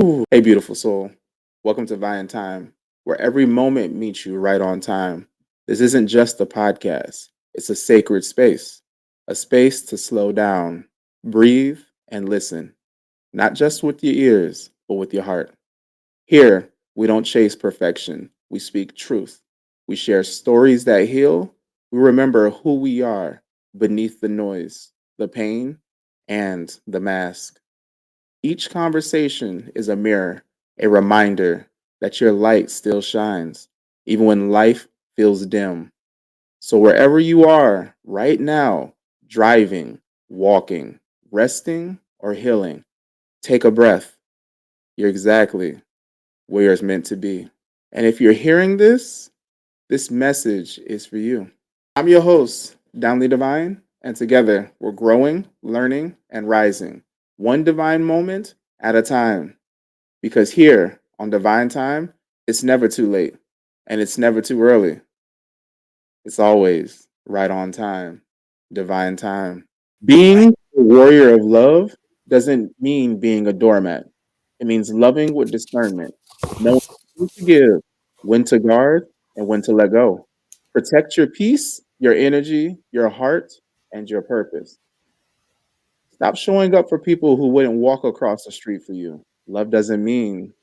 Ooh. Hey, beautiful soul. Welcome to Vine Time, where every moment meets you right on time. This isn't just a podcast, it's a sacred space, a space to slow down, breathe, and listen, not just with your ears, but with your heart. Here, we don't chase perfection, we speak truth. We share stories that heal. We remember who we are beneath the noise, the pain, and the mask. Each conversation is a mirror, a reminder that your light still shines, even when life feels dim. So, wherever you are right now, driving, walking, resting, or healing, take a breath. You're exactly where you're meant to be. And if you're hearing this, this message is for you. I'm your host, Danli Divine, and together we're growing, learning, and rising, one divine moment at a time. Because here on Divine Time, it's never too late and it's never too early. It's always right on time. Divine time. Being a warrior of love doesn't mean being a doormat. It means loving with discernment, knowing when to give, when to guard, and when to let go. Protect your peace, your energy, your heart, and your purpose. Stop showing up for people who wouldn't walk across the street for you. Love doesn't mean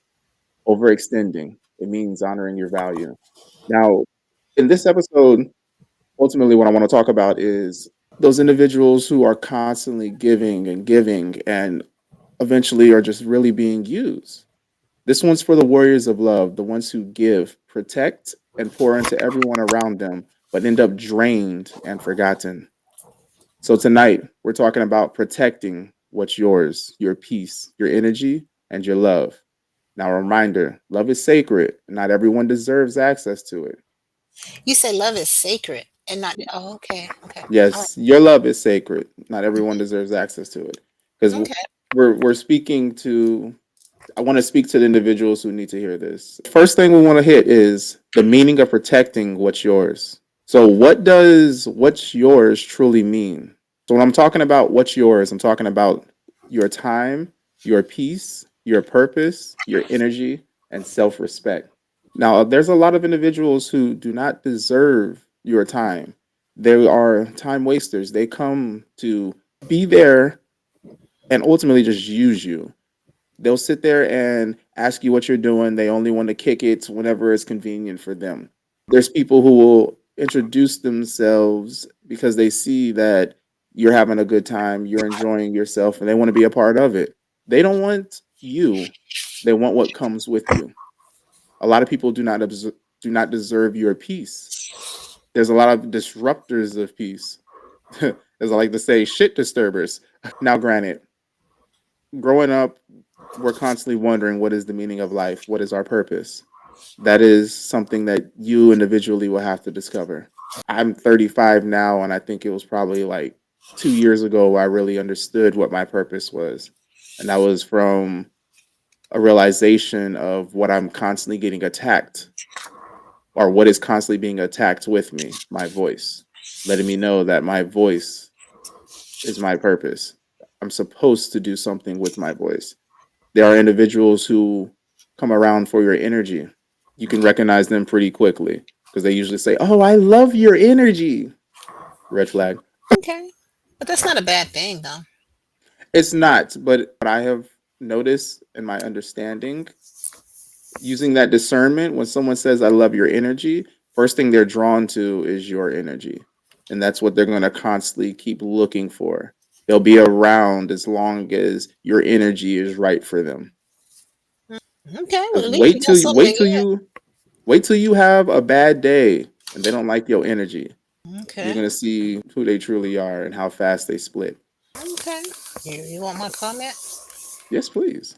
overextending. It means honoring your value. Now, in this episode, ultimately, what I want to talk about is those individuals who are constantly giving and eventually are just really being used. This one's for the warriors of love, the ones who give, protect, and pour into everyone around them, but end up drained and forgotten. So tonight, we're talking about protecting what's yours, your peace, your energy, and your love. Now, a reminder, love is sacred. Not everyone deserves access to it. You say love is sacred and not okay, okay. All right. Yes, your love is sacred. Not everyone deserves access to it. Because Okay. we're speaking to, I want to speak to the individuals who need to hear this. First thing we want to hit is the meaning of protecting what's yours. So, what does what's yours truly mean? So, when I'm talking about what's yours, I'm talking about your time, your peace, your purpose, your energy, and self respect. Now, there's a lot of individuals who do not deserve your time. They are time wasters. They come to be there and ultimately just use you. They'll sit there and ask you what you're doing. They only want to kick it whenever it's convenient for them. There's people who will introduce themselves because they see that you're having a good time, you're enjoying yourself, and they want to be a part of it. They don't want you, they want what comes with you. A lot of people do not deserve your peace. There's a lot of disruptors of peace. As I like to say, shit disturbers. Now, granted, growing up, we're constantly wondering what is the meaning of life? What is our purpose? That is something that you individually will have to discover. I'm 35 now, and I think it was probably like 2 years ago I really understood what my purpose was. And that was from a realization of what I'm constantly getting attacked or what is constantly being attacked with me, my voice, letting me know that my voice is my purpose. I'm supposed to do something with my voice. There are individuals who come around for your energy. You can recognize them pretty quickly because they usually say, "Oh, I love your energy." Red flag. Okay. But that's not a bad thing though. It's not, but what I have noticed in my understanding, using that discernment, when someone says, "I love your energy," first thing they're drawn to is your energy. And that's what they're going to constantly keep looking for. They'll be around as long as your energy is right for them. Okay, well Because at least you got something to wait till you have a bad day and they don't like your energy. give. You're Okay. gonna see who they truly are and how fast they split. Okay. You want my comment? Yes, please.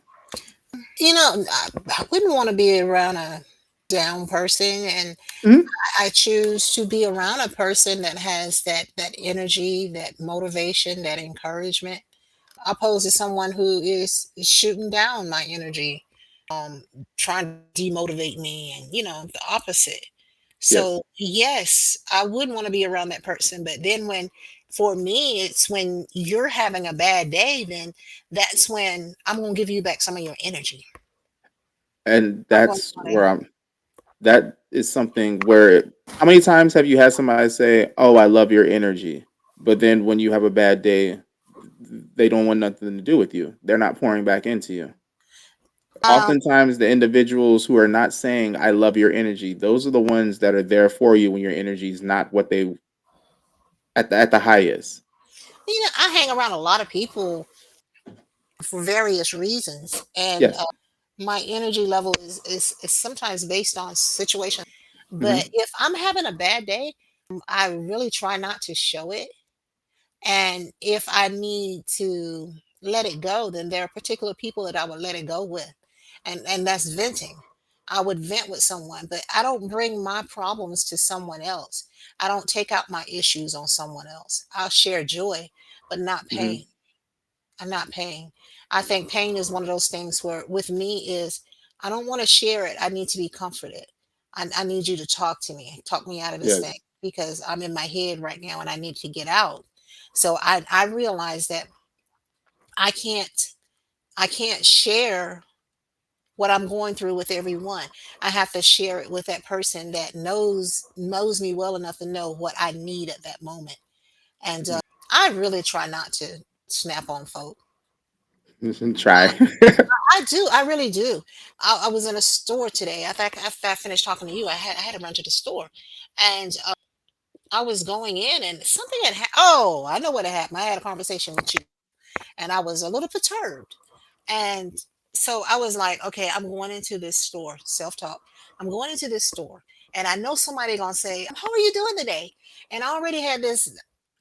I wouldn't want to be around a down person, and Mhm. I choose to be around a person that has that energy, that motivation, that encouragement, opposed to someone who is shooting down my energy, trying to demotivate me, and the opposite. Yes. So yes, I would want to be around that person. But then for me, it's when you're having a bad day, then that's when I'm gonna give you back some of your energy. And I'm gonna that's lie. where I'm. That is something where. How many times have you had somebody say, "Oh, I love your energy," but then when you have a bad day, they don't want nothing to do with you. They're not pouring back into you. Um, Oftentimes, the individuals who are not saying, "I love your energy," those are the ones that are there for you when your energy is not what they at the highest. I hang around a lot of people for various reasons, and Yes. my energy level is sometimes based on situation. But Hmm. if I'm having a bad day, I really try not to show it. And if I need to let it go, then there are particular people that I would let it go with. And that's venting. I would vent with someone, but I don't bring my problems to someone else. I don't take out my issues on someone else. I'll share joy, but not Hmm. pain. I'm not pain. I think pain is one of those things where with me is I don't want to share it. I need to be comforted. I need you to talk me out of this thing Yes. because I'm in my head right now and I need to get out. So I realize that I can't I can't share what I'm going through with everyone. I have to share it with that person that knows me well enough to know what I need at that moment. And I really try not to snap on folk. Try. I do. I really do. I was in a store today. I think after I finished talking to you, I had to run to the store, and I was going in, and something had. Oh, I know what had happened. I had a conversation with you, and I was a little perturbed, and so I was like, okay, I'm going into this store. Self talk. I'm going into this store, and I know somebody gonna say, "How are you doing today?" And I already had this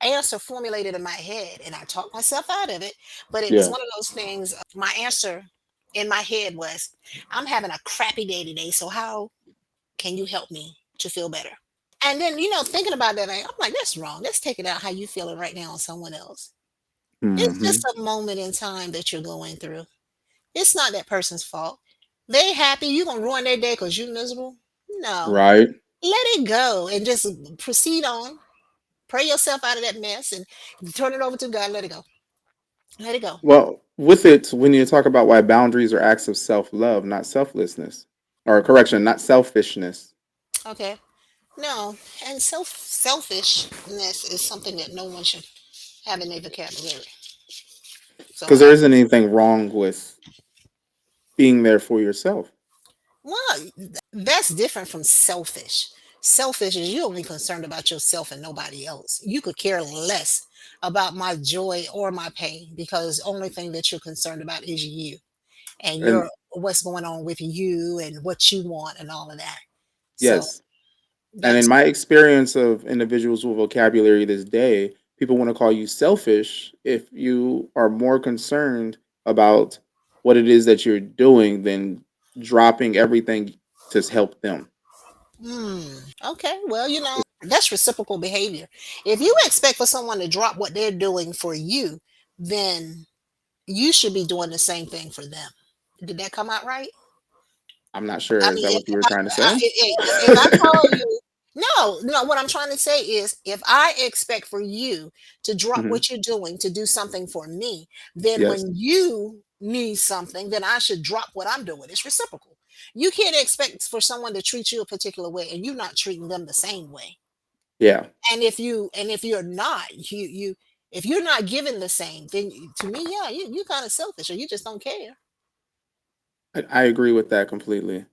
answer formulated in my head, and I talked myself out of it. But it was Yeah. one of those things. My answer in my head was, "I'm having a crappy day today, so how can you help me to feel better?" And then, thinking about that, I'm like, that's wrong. Let's take it out how you feeling right now on someone else. It's Hmm. just a moment in time that you're going through. It's not that person's fault. They happy, you gonna ruin their day because you miserable? No. Right. Let it go and just proceed on. Pray yourself out of that mess and turn it over to God. Let it go. Let it go. Well, with it, when you talk about why boundaries are acts of self love, not selflessness, or correction, not selfishness, Okay. No. And selfishness is something that no one should have in their vocabulary. So because there isn't anything wrong with being there for yourself. well, that's different from selfish. Selfish is you only concerned about yourself and nobody else. You could care less about my joy or my pain because the only thing that you're concerned about is you and And your what's going on with you and what you want and all of that. So yes, and in that's my experience of individuals with vocabulary this day, people want to call you selfish if you are more concerned about what it is that you're doing than dropping everything to help them. okay. Well, that's reciprocal behavior. If you expect for someone to drop what they're doing for you, then you should be doing the same thing for them. Did that come out right? I'm not sure. I Is mean, that what you were trying to say? if I tell you, no, no, what I'm trying to say is if I expect for you to drop Hmm. what you're doing to do something for me, then Yes. when you need something, then I should drop what I'm doing. It's reciprocal. You can't expect for someone to treat you a particular way and you're not treating them the same way. Yeah. And if you're not, if you're not giving the same, then to me, yeah, you kind of selfish or you just don't care. I agree with that completely.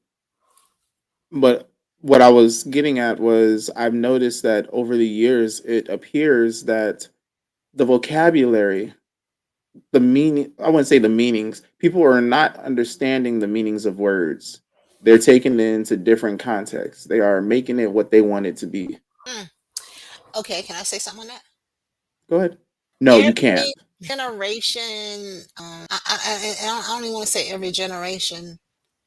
But what I was getting at was I've noticed that over the years, it appears that the vocabulary, the meaning, I wouldn't say the meanings, people are not understanding the meanings of words. They're taking it into different contexts. They are making it what they want it to be. Mm. Okay, can I say something on that? Go ahead. No, you Every can't. generation, I don't even want to say every generation,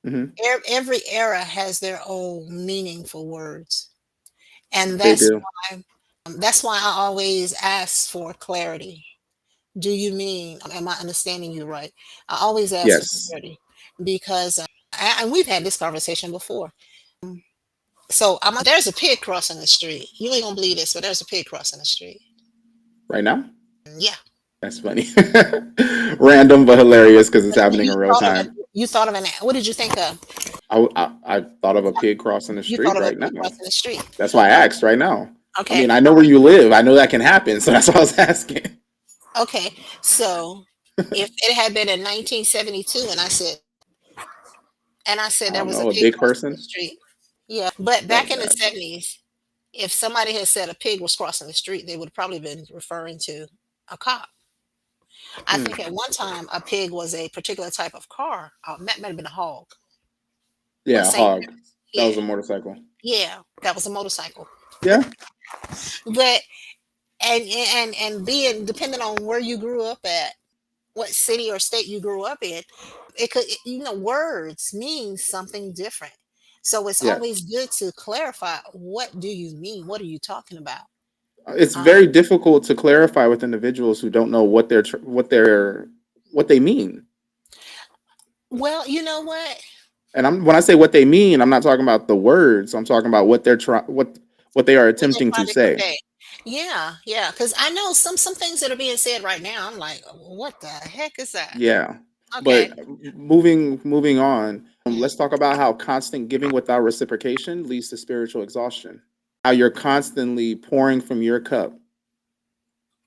Hmm. every era has their own meaning for words. And They do. that's why I always ask for clarity. Do you mean, am I understanding you right? I always ask for Yes. clarity because, and we've had this conversation before. So there's a pig crossing the street. You ain't gonna believe this, but there's a pig crossing the street. Right now? Yeah. That's funny. Random but hilarious because it's happening You in real thought of it. time. You thought of an. What did you think of? I thought of a pig crossing the You thought street of a right pig now. crossing the street. That's why I Okay. asked right now. I Okay. mean, I know where you live. I know that can happen, so that's why I was asking. Okay. So if it had been in 1972 and I said I there don't was a know, a pig big crossing the person. street. Yeah. But Oh back in the God. 70s, if somebody had said a pig was crossing the street, they would have probably been referring to a cop. I Hmm. think at one time a pig was a particular type of car. That might have been a hog or a Yeah, a Saint hog. Bernard. That Yeah. was a motorcycle. Yeah. That was a motorcycle. Yeah. But and being depending on where you grew up at, what city or state you grew up in, words mean something different. So it's Yes. always good to clarify, what do you mean? What are you talking about? It's Um, very difficult to clarify with individuals who don't know what they mean. well, you know what? And when I say what they mean, I'm not talking about the words. I'm talking about what they are What they're attempting to trying to say. convey. Yeah, yeah. Because I know some things that are being said right now. I'm like, what the heck is that? Yeah. Okay. But moving on, Mhm. let's talk about how constant giving without reciprocation leads to spiritual exhaustion. How you're constantly pouring from your cup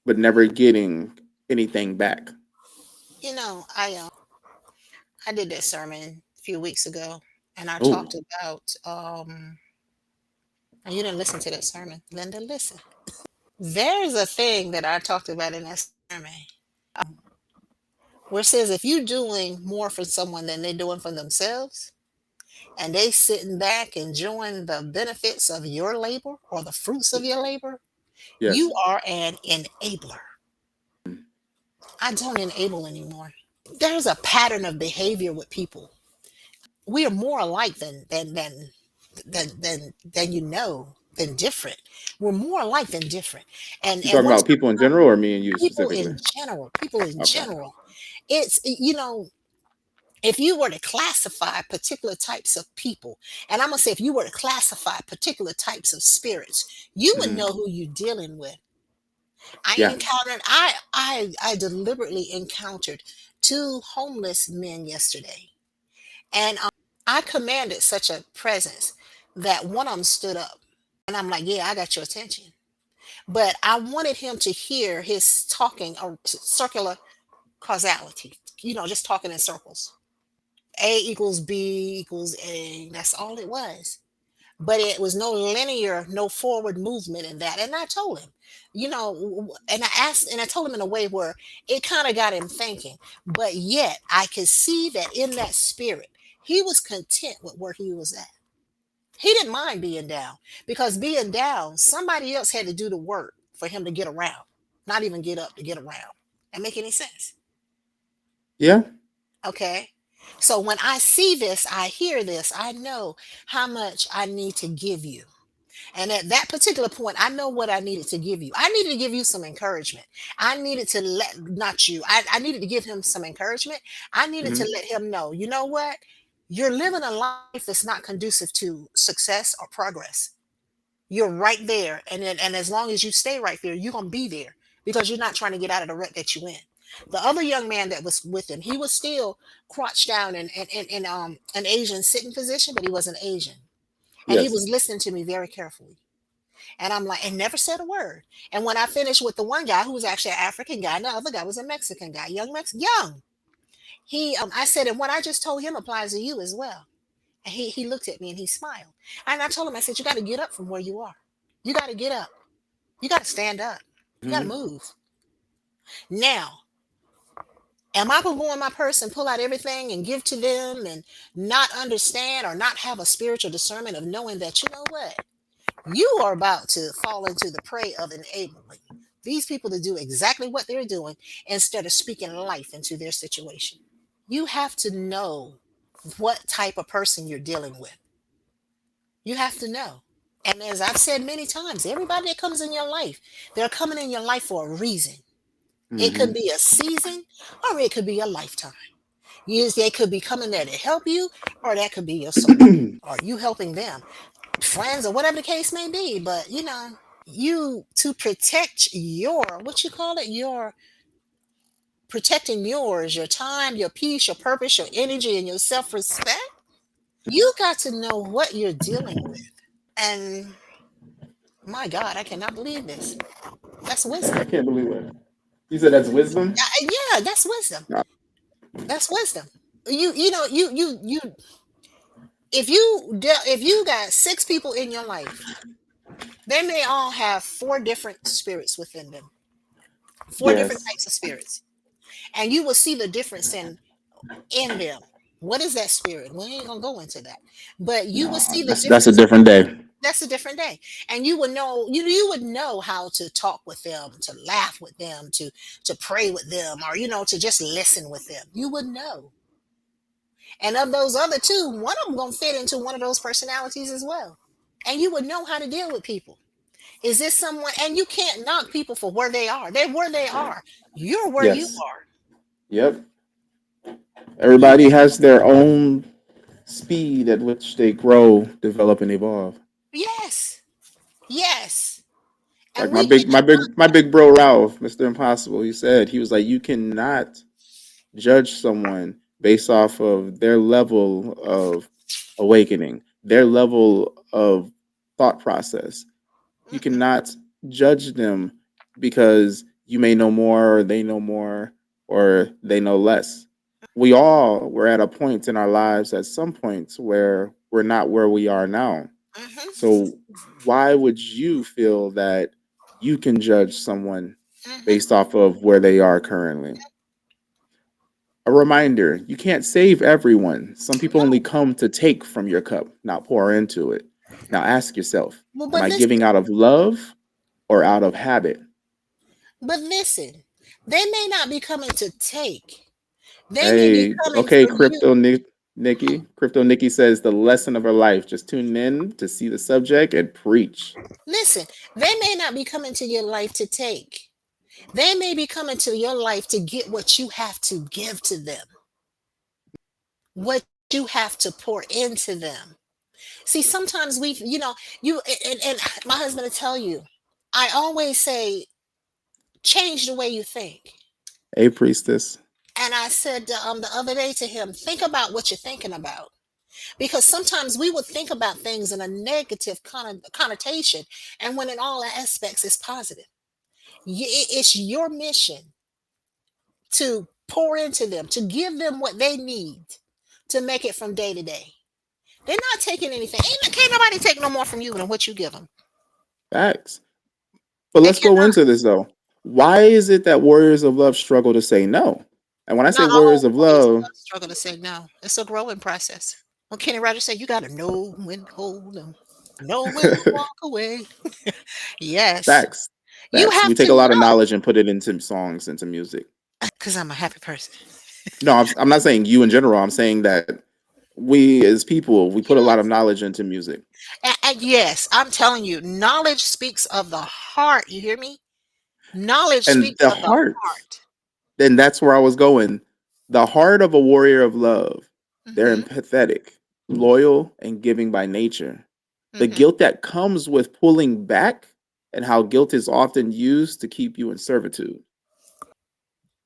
but never getting anything back. I did that sermon a few weeks ago, and I Oh, talked about. And you didn't listen to that sermon, Linda. Listen. There's a thing that I talked about in that sermon, where it says if you're doing more for someone than they're doing for themselves, and they sitting back enjoying the benefits of your labor or the fruits of your labor, you yes. are an enabler. I don't enable anymore. There's a pattern of behavior with people. We are more alike than than different. We're more alike than different. You And talking once about people in general or me and you people specifically? in people in Okay. general, it's if you were to classify particular types of people, and I'm gonna say if you were to classify particular types of spirits, you would Hmm. know who you're dealing with. Yeah. I deliberately encountered two homeless men yesterday, and I commanded such a presence that one of them stood up, and I'm like, yeah, I got your attention. But I wanted him to hear his talking a circular causality, just talking in circles. A equals B equals A. That's all it was. But it was no linear, no forward movement in that. And I told him, and I told him in a way where it kind of got him thinking. But yet I could see that in that spirit, he was content with where he was at. He didn't mind being down, because being down, somebody else had to do the work for him to get around, not even get up to get around. That make any sense? Yeah. Okay. So when I see this, I hear this, I know how much I need to give you. And at that particular point, I know what I needed to give you. I needed to give you some encouragement. I needed to not you, I needed to give him some encouragement. I needed to Hmm. let him know, you know what? You're living a life that's not conducive to success or progress. You're right there. And as long as you stay right there, you're going to be there, because you're not trying to get out of the rut that you're in. The other young man that was with him, he was still crouched down in an Asian sitting position, but he wasn't Asian. And he Yes. was listening to me very carefully. And I'm like, and never said a word. And when I finished with the one guy who was actually an African guy, and the other guy was a Mexican guy, young. I said, and what I just told him applies to you as well. And he looked at me and he smiled. And I told him, I said, you got to get up from where you are. You got to get up. You got to stand up. You got to Hmm. move. Now, am I going to go in my purse and pull out everything and give to them and not understand or not have a spiritual discernment of knowing that, you know what? You are about to fall into the prey of enabling these people to do exactly what they're doing instead of speaking life into their situation. You have to know what type of person you're dealing with. You have to know. And as I've said many times, everybody that comes in your life, they're coming in your life for a reason. It could Hmm. be a season or it could be a lifetime. Yes, they could be coming there to help you, or that could be your soulmate, or you helping them, friends, or whatever the case may be. But you to protect your what you call it, your protecting yours, your time, your peace, your purpose, your energy, and your self-respect. You got to know what you're dealing with. And my God, I cannot believe this. That's I wisdom. can't believe it. You said that's wisdom? Yeah, that's wisdom. No. That's wisdom. You know you if you got six people in your life, they may all have four different spirits within them, four different Yes. types of spirits, and you will see the difference in them. What is that spirit? We ain't gonna go into that, but you will No, see the that's a difference. different day. That's a different day, and you would know you would know how to talk with them, to laugh with them, to pray with them, or to just listen with them. You would know. And of those other two, one of them gonna fit into one of those personalities as well. And you would know how to deal with people. Is this someone? And you can't knock people for where they are. They're where they are. You're where you Yes. are. Yep. You Everybody has their own speed at which they grow, develop, and evolve. yes, yes. Like And we cannot knock my that. big bro Ralph, Mr. Impossible, he was like, you cannot judge someone based off of their level of awakening, their level of thought process. You Mm-mm, cannot judge them because you may know more or they know more or they know less. We all were at a point in our lives at some points where we're not where we are now. mm-hmm, So why would you feel that you can judge someone mm-hmm. based off of where they are currently? A reminder, you can't save everyone. Some people only No, come to take from your cup, not pour into it. Now ask yourself, well, am but I listen, giving out of love or out of habit? but listen. They may not be coming to take. They may be Hey, coming okay, for you. Nikki. Crypto Nikki says the lesson of her life. Just tune in to see the subject and preach. Listen, they may not be coming to your life to take. They may be coming to your life to get what you have to give to them, what you have to pour into them. See, sometimes and my husband will tell you, I always say, change the way you think. Hey, priestess. And I said the other day to him, think about what you're thinking about. Because sometimes we would think about things in a negative connotation, and when in all aspects it's positive. It's your mission to pour into them, to give them what they need to make it from day to day. They're not taking anything. Can't nobody take no more from you than what you give them. Facts. But They let's go cannot. into this though. Why is it that warriors of love struggle to say no? And when I say Not warriors all of warriors of love, love struggle to say no. It's a growing process. Well, Kenny Rogers said, you got to know when to hold them, know when to walk away. Yes. facts, You facts. have We take to a lot of know knowledge and put it into songs, into music. because I'm a happy person. No, I'm not saying you in general. I'm saying that we as people, we put a lot of Yes. knowledge into music. And yes, I'm telling you, knowledge speaks of the heart. You hear me? Knowledge And speaks the of the heart, heart. then that's where I was going. The heart of a warrior of love, they're Hmm. empathetic, loyal, and giving by nature. The Hmm. guilt that comes with pulling back and how guilt is often used to keep you in servitude.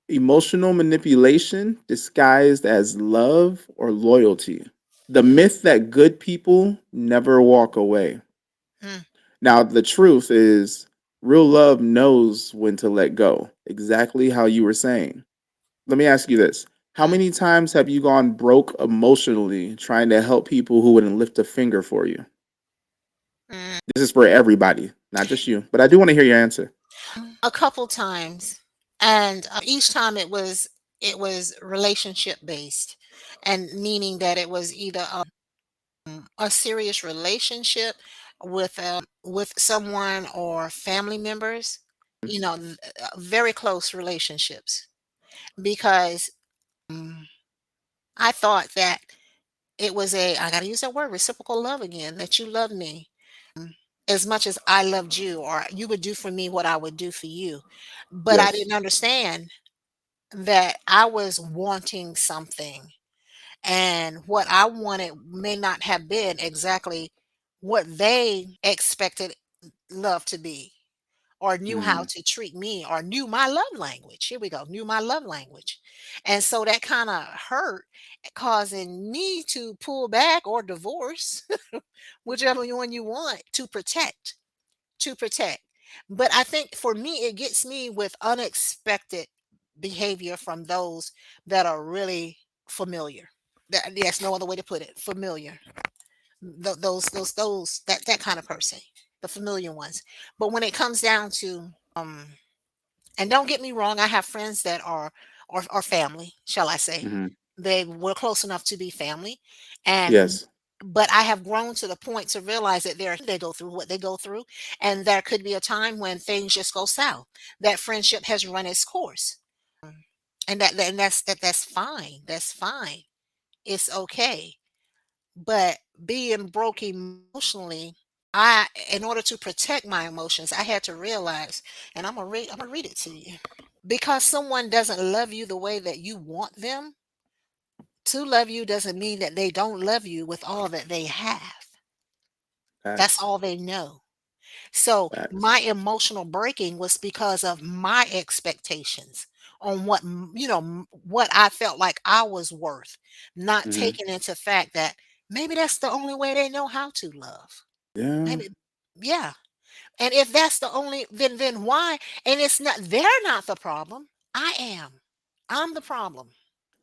Emotional manipulation disguised as love or loyalty. The myth that good people never walk away. Mm. Now, the truth is, real love knows when to let go, exactly how you were saying. Let me ask you this. How Mm. many times have you gone broke emotionally trying to help people who wouldn't lift a finger for you? Mm. This is for everybody, not just you, but I do want to hear your answer. A couple times, and each time it was relationship based, and meaning that it was either a serious relationship with someone or family members, very close relationships, because um, I thought that it was I got to use that word, reciprocal love again, that you love me as much as I loved you, or you would do for me what I would do for you. But I Yes. didn't understand that I was wanting something, and what I wanted may not have been exactly what they expected love to be, or knew how Mhm. to treat me or knew my love language. Here we go, knew my love language. And so that kind of hurt, causing me to pull back or divorce, whichever one you want, to protect. But I think for me, it gets me with unexpected behavior from those that are really familiar. Yes, no other way to put it. Familiar. Those that kind of person, the familiar ones. But when it comes down to and don't get me wrong, I have friends that are family, shall I say. Mhm. They were close enough to be family. And Yes. but I have grown to the point to realize that they go through what they go through. And there could be a time when things just go south. That friendship has run its course. And that's fine. That's fine. It's okay. But being broke emotionally, I in order to protect my emotions, I had to realize, and I'm gonna read it to you. Because someone doesn't love you the way that you want them to love you doesn't mean that they don't love you with all that they have. That's Facts. all they know. So Facts. my emotional breaking was because of my expectations on what what I felt like I was worth, not Mhm. taking into fact that maybe that's the only way they know how to love. Yeah. Maybe, yeah. And if that's the only, then why? And it's not, they're not the problem. I am. I'm the problem.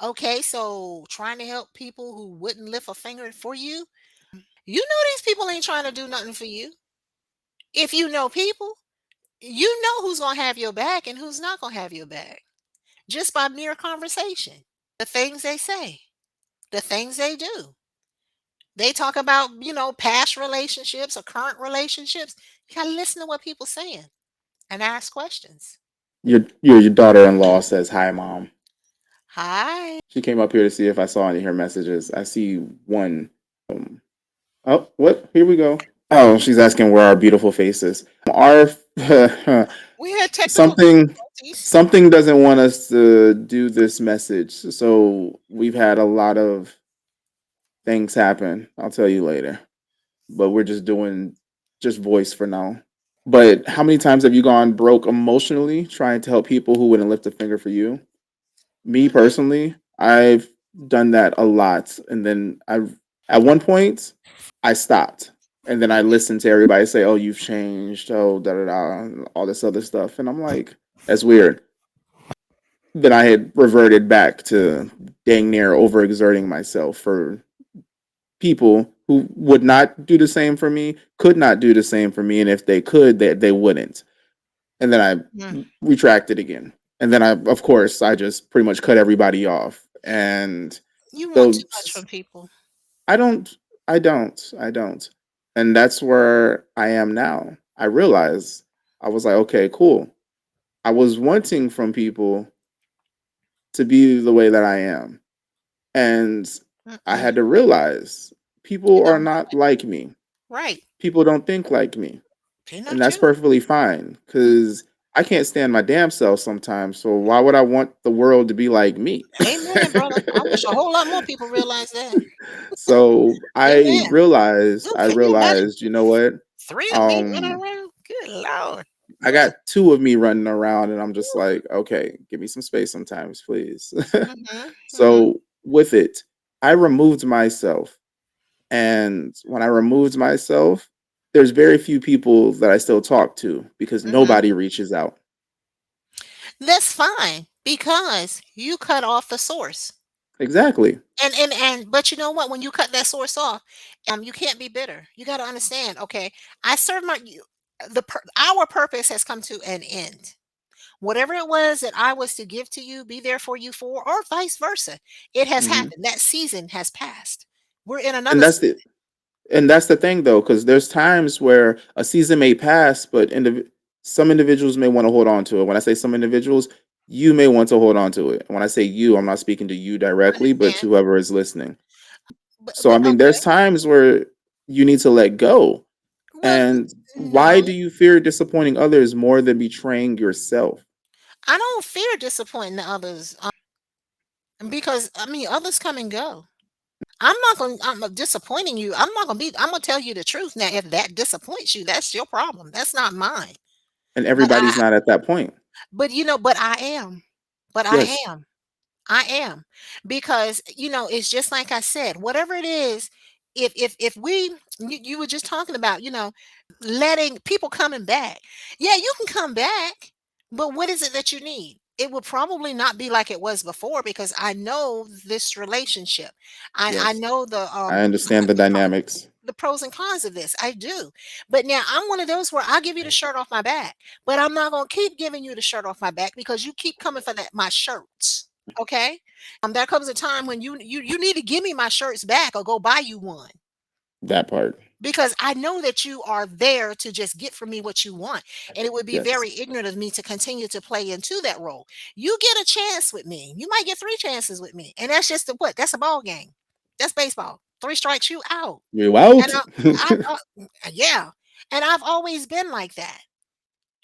Okay, so trying to help people who wouldn't lift a finger for you. You know these people ain't trying to do nothing for you. If you know people, you know who's gonna have your back and who's not gonna have your back. Just by mere conversation. The things they say, the things they do. They talk about, past relationships or current relationships. You gotta listen to what people saying and ask questions. Your daughter-in-law says hi, mom. Hi. She came up here to see if I saw any of her messages. I see one. Um, oh, what? Here we go. Oh, she's asking where our beautiful faces. Our We had technical something difficulties. something doesn't want us to do this message, so we've had a lot of things happen. I'll tell you later, but we're just doing just voice for now. But how many times have you gone broke emotionally trying to help people who wouldn't lift a finger for you? Me Hmm. personally, I've done that a lot, and then at one point I stopped, and then I listened to everybody say, "Oh, you've changed," oh, da da da, and all this other stuff, and I'm like, "That's weird." Then I had reverted back to dang near overexerting myself for people who would not do the same for me, could not do the same for me, and if they could, they wouldn't. And then Mm. I retracted again. And then of course, I just pretty much cut everybody off. And You want too much those, from people. I don't, I don't. And that's where I am now. I realize I was like, okay, cool. I was wanting from people to be the way that I am. And I Mm-mm. had to realize You people are don't want not it. like me. Right. People don't think like me. They're And not that's you. perfectly fine Mm. because I can't stand my damn self sometimes. So why would I want the world to be like me? Amen, brother. I wish a whole lot more people realize that. So Amen. Ooh, I can you imagine realized, you know what? three of me running Um, around? Good Lord. I Mm, got two of me running around, and I'm just ooh. like, okay, give me some space sometimes, please. Mhm, mhm. So with it, I removed myself. And when I removed myself, there's very few people that I still talk to because Mhm. nobody reaches out. That's fine because you cut off the source. Exactly. And but you know what? When you cut that source off, you can't be bitter. You got to understand. Okay, I serve my you. Our purpose has come to an end. Whatever it was that I was to give to you, be there for you for, or vice versa, it has Hmm. happened. That season has passed. We're in And another season. that's the thing though, because there's times where a season may pass, but some individuals may want to hold on to it. When I say some individuals, you may want to hold on to it. And when I say you, I'm not speaking to you I directly, but understand, to whoever is listening. So I but mean, there's okay. times where you need to let go. Well, And why no, do you fear disappointing others more than betraying yourself? I don't fear disappointing the others because I mean others come and go. I'm not going. I'm disappointing you. I'm not going to be. I'm going to tell you the truth now. If that disappoints you, that's your problem. That's not mine. And But everybody's not at that point. but I am. But I Yes. am. I am. Because, it's just like I said, whatever it is, if you were just talking about, letting people coming back. Yeah, you can come back, but what is it that you need? It will probably not be like it was before because I know this relationship. I Yes. know I understand the dynamics. the pros and cons of this. I do. But now I'm one of those where I'll give you the shirt off my back, but I'm not gonna keep giving you the shirt off my back because you keep coming for that my shirts. Okay. There comes a time when you need to give me my shirts back or go buy you one. That part. Because I know that you are there to just get from me what you want. And it would be Yes. very ignorant of me to continue to play into that role. You get a chance with me. You might get three chances with me. And that's just the what? That's a ball game. That's baseball. Three strikes, you out. You And out. yeah, and I've always been like that.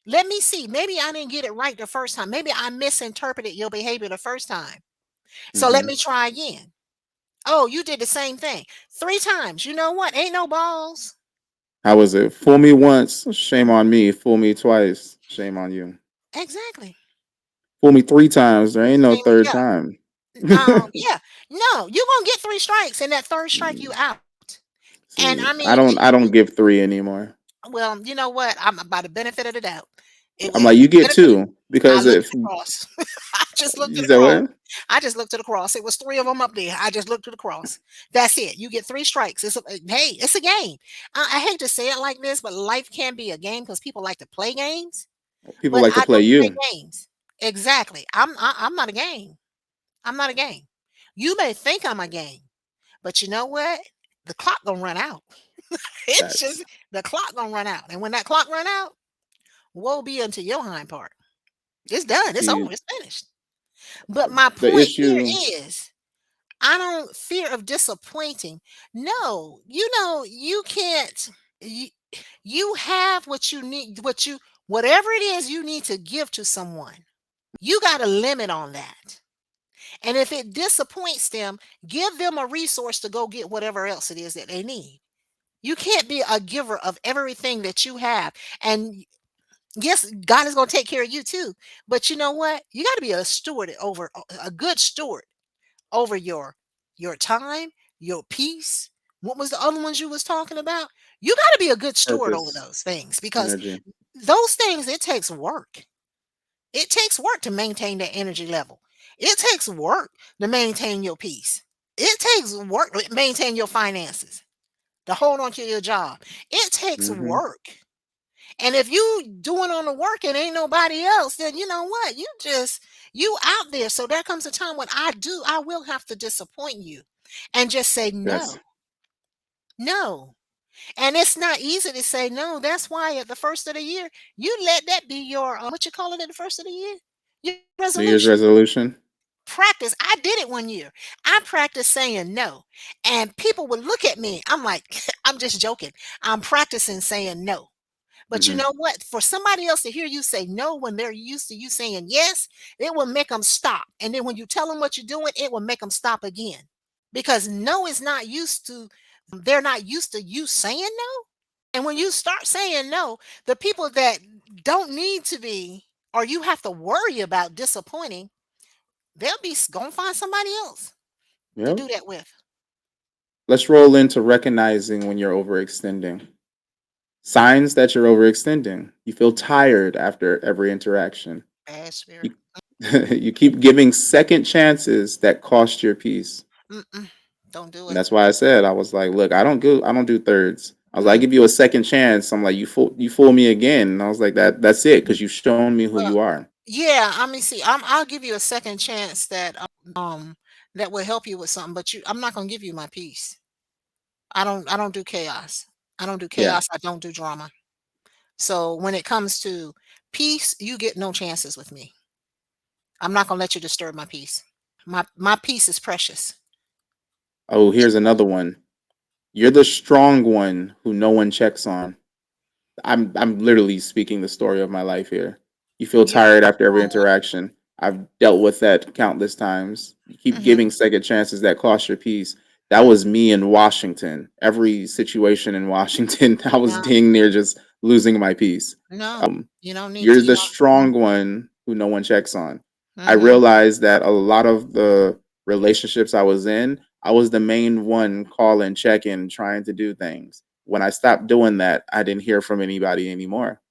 Let me see. Maybe I didn't get it right the first time. Maybe I misinterpreted your behavior the first time. So let Hmm. me try again. Oh, you did the same thing three times. You know what? Ain't no balls. How was it? Fool me once, shame on me. Fool me twice, shame on you. Exactly. Fool me three times, there ain't no Same. third Yeah. time. Yeah. No, you're gonna get three strikes, and that third strike you out. And See, I I mean, don't I don't give three anymore. well, you know what? I'm by the benefit of the doubt. I'm It like, was you get benefit. two I because looked if at the cross. I just looked you at the said cross. what? I just looked at the cross. It was three of them up there. I just looked at the cross. That's it. You get three strikes. Hey, it's a game. I hate to say it like this, but life can be a game because people like to play games. People But like to I play don't play you. games. Exactly. I'm not a game. I'm not a game. You may think I'm a game, but you know what? The clock gonna run out. It's just Facts. the clock gonna run out, and when that clock run out, woe be unto your hind part. It's done. It's See, over. It's finished. But my the point here issue. is I don't fear of disappointing. No, you can't. You, you have what you need, whatever it is you need to give to someone. You got a limit on that. And if it disappoints them, give them a resource to go get whatever else it is that they need. You can't be a giver of everything that you have. And yes, God is going to take care of you too. But you know what? You got to be a steward over a good steward over your time, your peace. What was the other ones you was talking about? You got to be a good steward over Purpose, those things because energy. those things it takes work. It takes work to maintain that energy level. It takes work to maintain your peace. It takes work to maintain your finances, to hold on to your job. It takes Hmm. work. And if you doing on the work and ain't nobody else, then you know what? You out there. So there comes a time when I will have to disappoint you and just say Yes. no. No. And it's not easy to say no. That's why at the first of the year, you let that be your what you call it at the first of the year? Your New Year's resolution. resolution. Practice. I did it one year. I practiced saying no. And people would look at me. I'm like, I'm just joking. I'm practicing saying no. But you Hmm. know what? For somebody else to hear you say no when they're used to you saying yes, it will make them stop. And then when you tell them what you're doing, it will make them stop again. Because no is not used to, they're not used to you saying no. And when you start saying no, the people that don't need to be, or you have to worry about disappointing, they'll be going to find somebody else to Yep. do that with. Let's roll into recognizing when you're overextending. Signs that you're overextending. You feel tired after every interaction. Bad spirit. You, you keep giving second chances that cost your peace. Mm-mm, don't do And it. that's why I said I was like, look, I don't do thirds. I was like, I Mm, give you a second chance. I'm like, you fool me again. And I was like, that's it, because you've shown me who you well, are. yeah, I mean, see, I'll give you a second chance that will help you with something, but I'm not gonna give you my peace. I don't do chaos. I don't do Yeah. chaos. I don't do drama. So when it comes to peace, you get no chances with me. I'm not gonna let you disturb my peace. My peace is precious. Oh, here's another one. You're the strong one who no one checks on. I'm literally speaking the story of my life here. You feel You're the tired after every strong one. interaction. I've dealt with that countless times. You keep Hmm. giving second chances that cost your peace. That was me in Washington. Every situation in Washington, I was Yeah. dang near just losing my peace. No, Um, you don't need to. you're You the don't. strong one who no one checks on. I Mm-hmm. realized that a lot of the relationships I was in, I was the main one calling, checking, trying to do things. When I stopped doing that, I didn't hear from anybody anymore.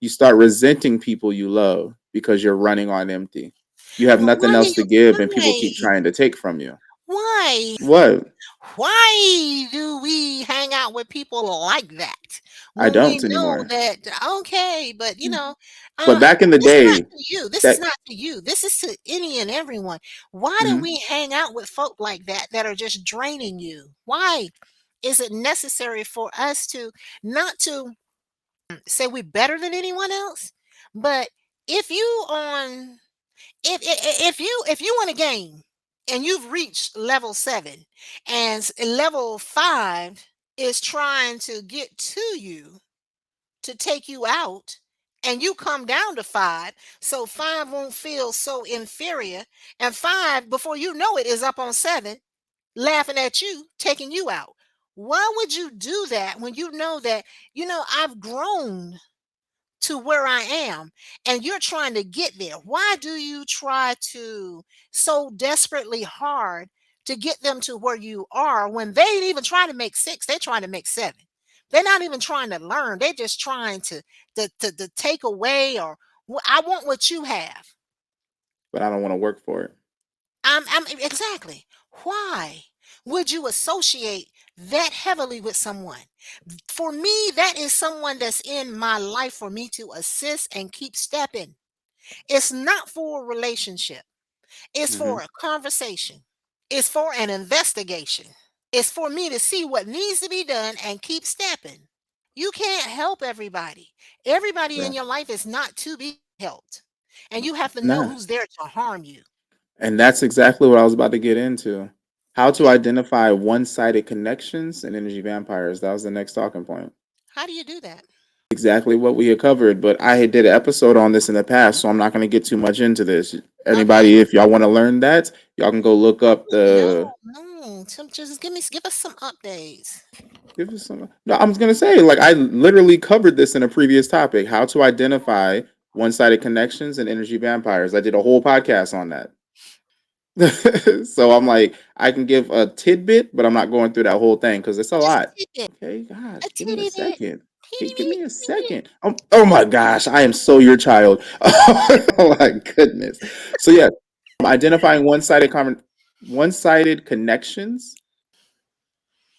You start resenting people you love because you're running on empty. You have Well, nothing why do else to you? give, and people Why? keep trying to take from you. Why? What? Why do we hang out with people like that I when we don't know anymore. that, okay, but But back in the this is not day, to you. This is that not to you. This is to any and everyone. Why do mhm. we hang out with folk like that that are just draining you? Why is it necessary for us to not to say we're better than anyone else? But if you on if you win a game and you've reached level 7 and level 5 is trying to get to you to take you out and you come down to 5 so 5 won't feel so inferior and 5 before you know it is up on 7 laughing at you taking you out. Why would you do that when you know that I've grown to where I am and you're trying to get there? Why do you try to so desperately hard to get them to where you are when they ain't even trying to make 6, they're trying to make 7. They're not even trying to learn. They're just trying to take away or I want what you have. but I don't want to work for it. I'm exactly. Why would you associate that heavily with someone? For me, that is someone that's in my life for me to assist and keep stepping. It's not for a relationship. It's Hmm. for a conversation. It's for an investigation. It's for me to see what needs to be done and keep stepping. You can't help everybody. Everybody in Yeah. your life is not to be helped. And you have to know Nah. who's there to harm you. And that's exactly what I was about to get into. How to identify one sided connections and energy vampires. That was the next talking point. How do you do that? Exactly what we had covered, but I had did an episode on this in the past, so I'm not going to get too much into this. Okay. Anybody, if y'all want to learn that, y'all can go look up No, the. no. Just give us some updates. Give us some. No, I'm going to say, like, I literally covered this in a previous topic. How to identify one-sided connections and energy vampires. I did a whole podcast on that. So I'm like, I can give a tidbit, but I'm not going through that whole thing because it's a Just a lot. tidbit. Okay, A gosh, give me a titty bit. second. Teeny Give bitty, me a teeny bit. second. Oh my gosh, I am so your child. Oh my goodness. So yeah, identifying one-sided connections.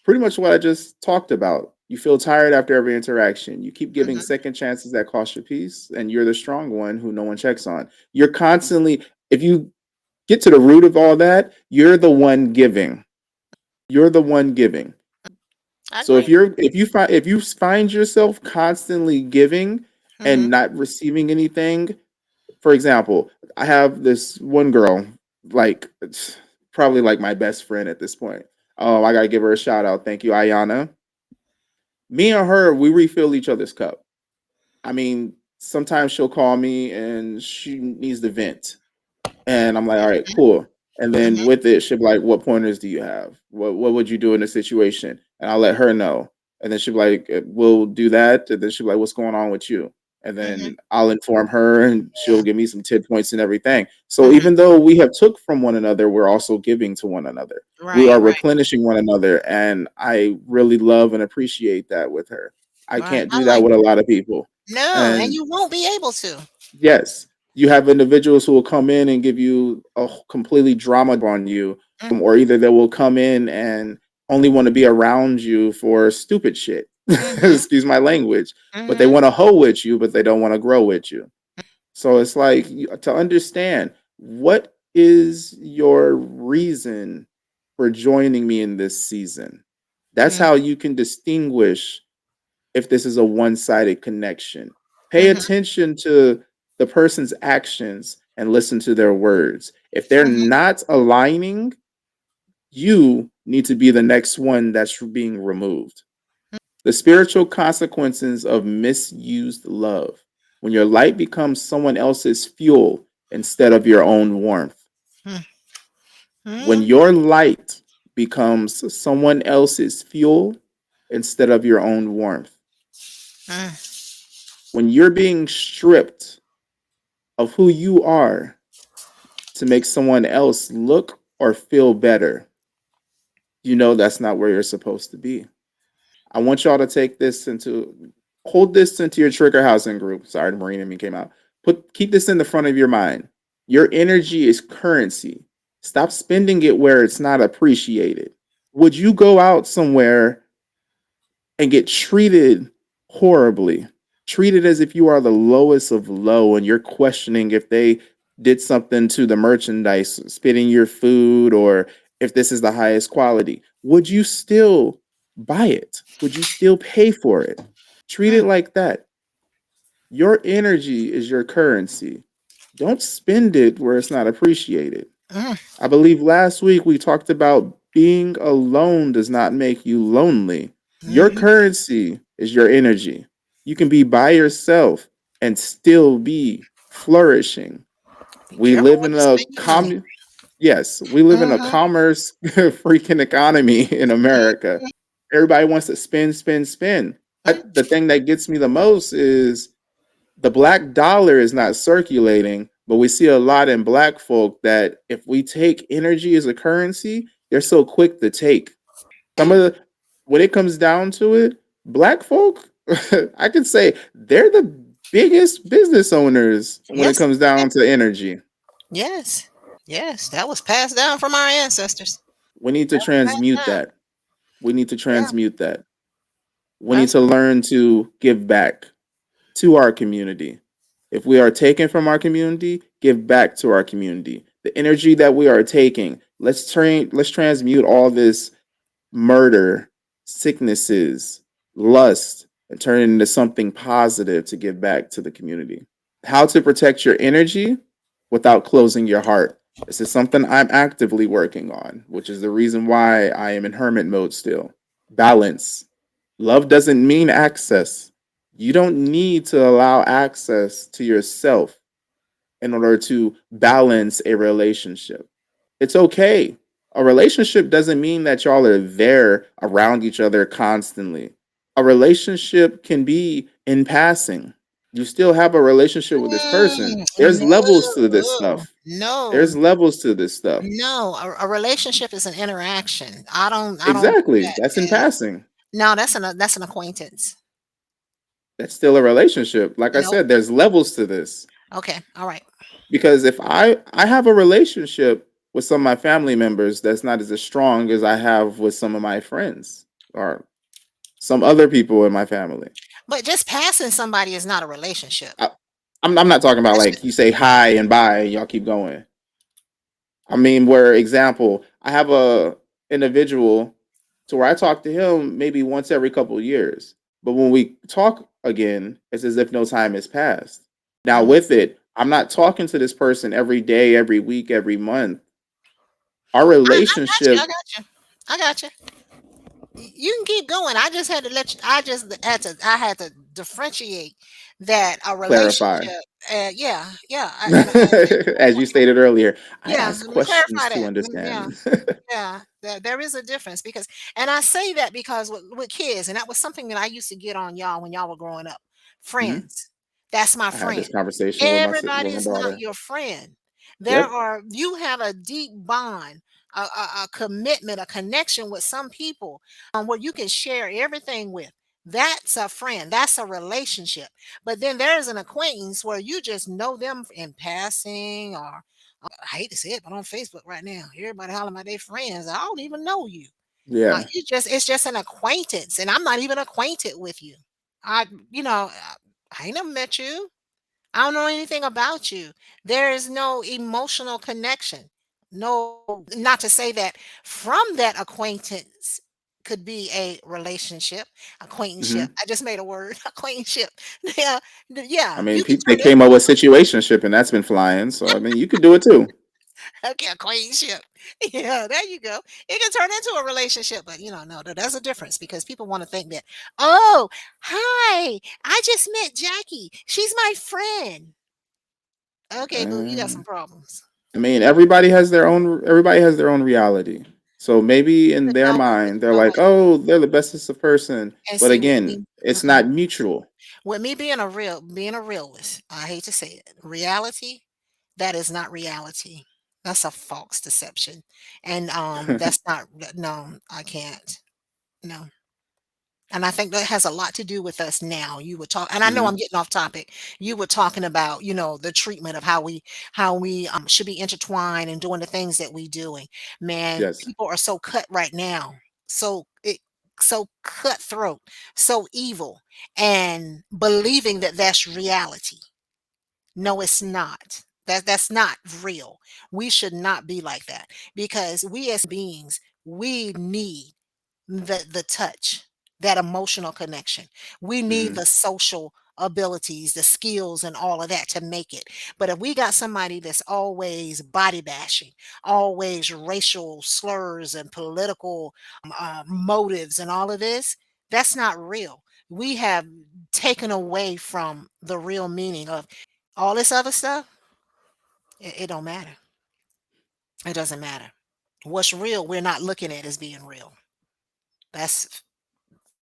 Pretty much what I just talked about. You feel tired after every interaction. You keep giving Mhm, second chances that cost your peace, and you're the strong one who no one checks on. You're constantly, if you get to the root of all that, you're the one giving. You're the one giving. I So agree. if you find yourself constantly giving and Mhm, not receiving anything, for example, I have this one girl, like it's probably like my best friend at this point. Oh, I gotta give her a shout out. Thank you, Ayana. Me and her, we refill each other's cup. I mean, sometimes she'll call me and she needs to vent. And I'm like, all right, cool. And then mhm, with it, she'll be like, what pointers do you have? What would you do in a situation? And I'll let her know. And then she'll be like, we'll do that. And then she'll be like, what's going on with you? And mhm. then I'll inform her and she'll Yeah. give me some tip points and everything. So Mhm. even though we have took from one another, we're also giving to one another. We Right, are right, replenishing one another. And I really love and appreciate that with her. I right. can't I do that like with a that. lot of people. No, and And you won't be able to. yes, you have individuals who will come in and give you a completely drama on you, Mm, or either they will come in and only want to be around you for stupid shit. mhm, Excuse my language, but they mhm, want to hoe with you, but they don't want to grow with you. So it's like to understand what is your reason for joining me in this season. That's mhm, how you can distinguish if this is a one-sided connection. Pay mhm, attention to the person's actions and listen to their words. If they're mhm, not aligning, you need to be the next one that's being removed. The spiritual consequences of misused love. When your light becomes someone else's fuel instead of your own warmth. mhm, When mhm, your light becomes someone else's fuel instead of your own warmth. mhm. When you're being stripped of who you are to make someone else look or feel better, you know that's not where you're supposed to be. I want y'all to take this into hold this into your trigger housing group. Sorry, the Marine in me came out. Keep this in the front of your mind. Your energy is currency. Stop spending it where it's not appreciated. Would you go out somewhere and get treated horribly, treated as if you are the lowest of low and you're questioning if they did something to the merchandise, spitting your food, or if this is the highest quality? Would you still buy it? Would you still pay for it? Treat Mm, it like that. Your energy is your currency. Don't spend it where it's not appreciated. mm, I believe last week we talked about being alone does not make you lonely. Your mm. currency is your energy. You can be by yourself and still be flourishing. Be We careful live where in you a spend your money. yes, we live in a Mm-hmm. commerce freaking economy in America. Everybody wants to spend, spend, spend. Mm-hmm. The thing that gets me the most is the black dollar is not circulating, but we see a lot in black folk that if we take energy as a currency, they're so quick to take. Some of the when it comes down to it, black folk, I could say they're the biggest business owners when it Yes, comes down to energy. yes, yes. That was passed down from our ancestors. We need to That was transmute passed down. that. We need to Yeah, transmute that. We need to absolutely. learn to give back to our community. If we are taken from our community, give back to our community. The energy that we are taking, let's transmute all this murder, sicknesses, lust, and turn it into something positive to give back to the community. How to protect your energy without closing your heart. This is something I'm actively working on, which is the reason why I am in hermit mode still. Balance. Love doesn't mean access. You don't need to allow access to yourself in order to balance a relationship. It's okay. A relationship doesn't mean that y'all are there around each other constantly. A relationship can be in passing. You still have a relationship with this person. There's levels to this No, stuff. no, There's levels to this stuff. no. A relationship is an interaction. I don't do Exactly. that That's in as passing. no. That's an acquaintance. That's still a relationship. Like I Nope. said, there's levels to this. Okay. All right. Because if I have a relationship with some of my family members that's not as strong as I have with some of my friends or some other people in my family. But just passing somebody is not a relationship. I, I'm not talking about That's like just, you say hi and bye and y'all keep going. I mean, where example, I have a individual to where I talk to him maybe once every couple of years, but when we talk again, it's as if no time has passed. Now, mm, with it, I'm not talking to this person every day, every week, every month. Our I got you. I relationship got you. I got you. You can keep going. I just had to let you. I had to differentiate that a clarify. relationship. Yeah, yeah. As you stated earlier, I Yeah, ask let me questions clarify to that. Yeah, understand. yeah. There is a difference because, and I say that because with kids, and that was something that I used to get on y'all when y'all were growing up. Mhm. Friends. That's my I had friend. this conversation with Everybody my is not daughter. your friend. Yep. You have a deep bond, a commitment, a connection with some people where you can share everything with. That's a friend. That's a relationship. But then there's an acquaintance where you just know them in passing or I hate to say it, but on Facebook right now, everybody hollering about their friends. I don't even know you. Yeah. It's just an acquaintance, and I'm not even acquainted with you. I you know, I ain't never met you. I don't know anything about you. There is no emotional connection. No, not to say that from that acquaintance could be a relationship, acquaintanceship. Hmm. I just made a word, acquaintanceship. Yeah, yeah, I mean, you can they turn came up with situationship, and that's been flying. So I mean, you could do it too. okay, acquaintanceship. Yeah, there you go. It can turn into a relationship, but no, there's a difference because people want to think that, oh, hi, I just met Jackie. She's my friend. Okay, boo, you got some Um, problems. I mean, everybody has their own. Everybody has their own reality. So maybe in But their no, mind, they're like, "Oh, they're the bestest of person," and but see with again, me, it's mm-mm. not mutual. With me being a realist, I hate to say it, reality, that is not reality. That's a false deception. And that's not no, I can't. No. And I think that has a lot to do with us now. You were talking, and I know Hmm. I'm getting off topic. You were talking about, the treatment of how we should be intertwined and doing the things that we doing. Man, Yes. people are so cut right now. So cutthroat, so evil, and believing that that's reality. No, it's not. That's not real. We should not be like that because we as beings, we need the touch, that emotional connection. We need Hmm. the social abilities, the skills and all of that to make it. But if we got somebody that's always body bashing, always racial slurs and political motives and all of this, that's not real. We have taken away from the real meaning of all this other stuff. It don't matter. It doesn't matter. What's real, we're not looking at as being real. That's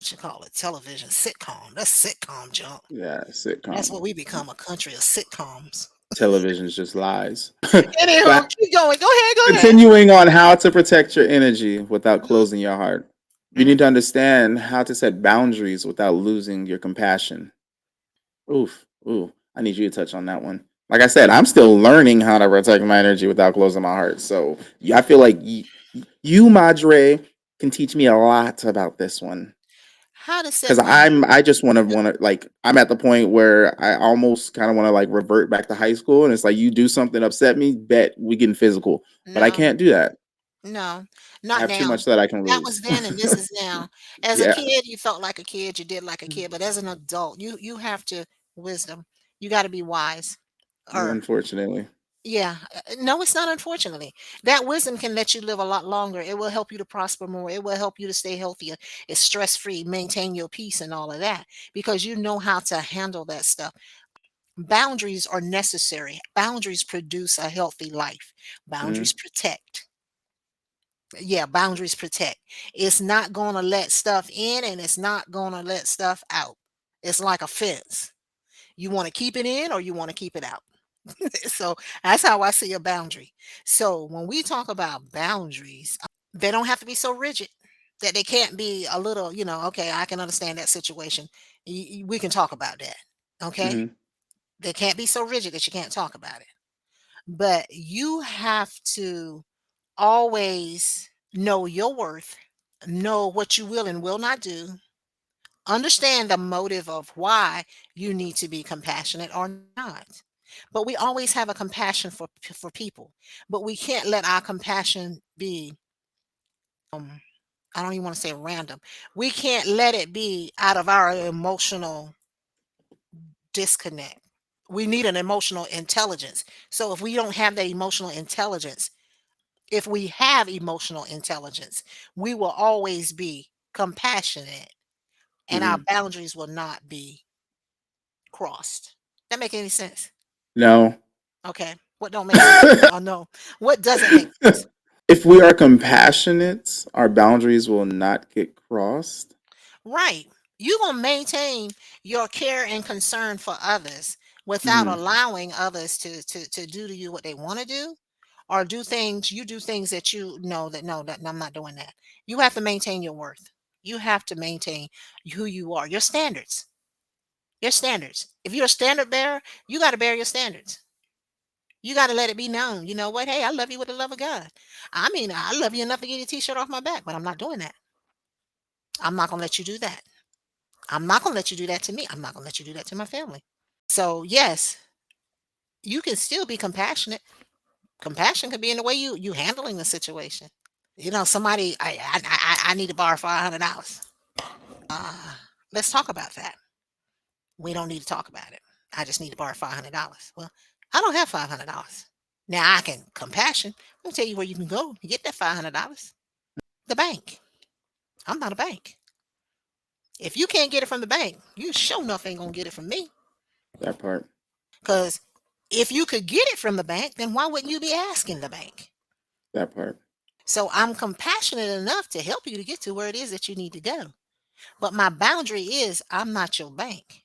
what you call it, television, sitcom. That's sitcom junk. Yeah, That's sitcom. what we become, a country of sitcoms. Television's just lies. Anywho, But keep going. Go ahead, go ahead. continuing on how to protect your energy without Mhm, closing your heart. You mhm. need to understand how to set boundaries without losing your compassion. Oof. Ooh. I need you to touch on that one. Like I said, I'm still learning how to protect my energy without closing my heart. So yeah, I feel like you, Madre, can teach me a lot about this one. How to set Because boundaries. I just want to like I'm at the point where I almost kind of want to like revert back to high school, and it's like you do something upset me, bet we getting physical, but I No, can't do that. no, I not have too now. much that I can That was lose. then and this is now. As a Yeah, kid, you felt like a kid, you did like a kid, but as an adult, you have to wisdom. You got to be wise. Or unfortunately. yeah, no, it's not unfortunately. That wisdom can let you live a lot longer. It will help you to prosper more. It will help you to stay healthier. It's stress free, maintain your peace and all of that because you know how to handle that stuff. Boundaries are necessary. Boundaries produce a healthy life. Boundaries Hmm. protect. Yeah, boundaries protect. It's not going to let stuff in and it's not going to let stuff out. It's like a fence. You want to keep it in or you want to keep it out. So that's how I see a boundary. So when we talk about boundaries, they don't have to be so rigid that they can't be a little, okay, I can understand that situation. We can talk about that. Okay. Hmm. They can't be so rigid that you can't talk about it. But you have to always know your worth, know what you will and will not do, understand the motive of why you need to be compassionate or not. But we always have a compassion for people, but we can't let our compassion be I don't even want to say random. We can't let it be out of our emotional disconnect. We need an emotional intelligence. So if we don't have that emotional intelligence, if we have emotional intelligence, we will always be compassionate and our Hmm. boundaries will not be crossed. That make any sense? No. Okay. What don't make sense? Oh no. What doesn't make sense? If we are compassionate, our boundaries will not get crossed. Right. You gonna maintain your care and concern for others without Hmm. allowing others to do to you what they want to do or do things that you know that no, that I'm not doing that. You have to maintain your worth. You have to maintain who you are, your standards. Your standards. If you're a standard bearer, you got to bear your standards. You got to let it be known. You know what? Hey, I love you with the love of God. I mean, I love you enough to get a t-shirt off my back, but I'm not doing that. I'm not going to let you do that. I'm not going to let you do that to me. I'm not going to let you do that to my family. So, yes, you can still be compassionate. Compassion could be in the way you handling the situation. Somebody I need to borrow $500. Uh, let's talk about that. We don't need to talk about it. I just need to borrow $500. Well, I don't have $500. Now I can compassion. I'll tell you where you can go to get that $500. The bank. I'm not a bank. If you can't get it from the bank, you sure enough ain't gonna get it from me. That part. Because if you could get it from the bank, then why wouldn't you be asking the bank? That part. So I'm compassionate enough to help you to get to where it is that you need to go. But my boundary is I'm not your bank.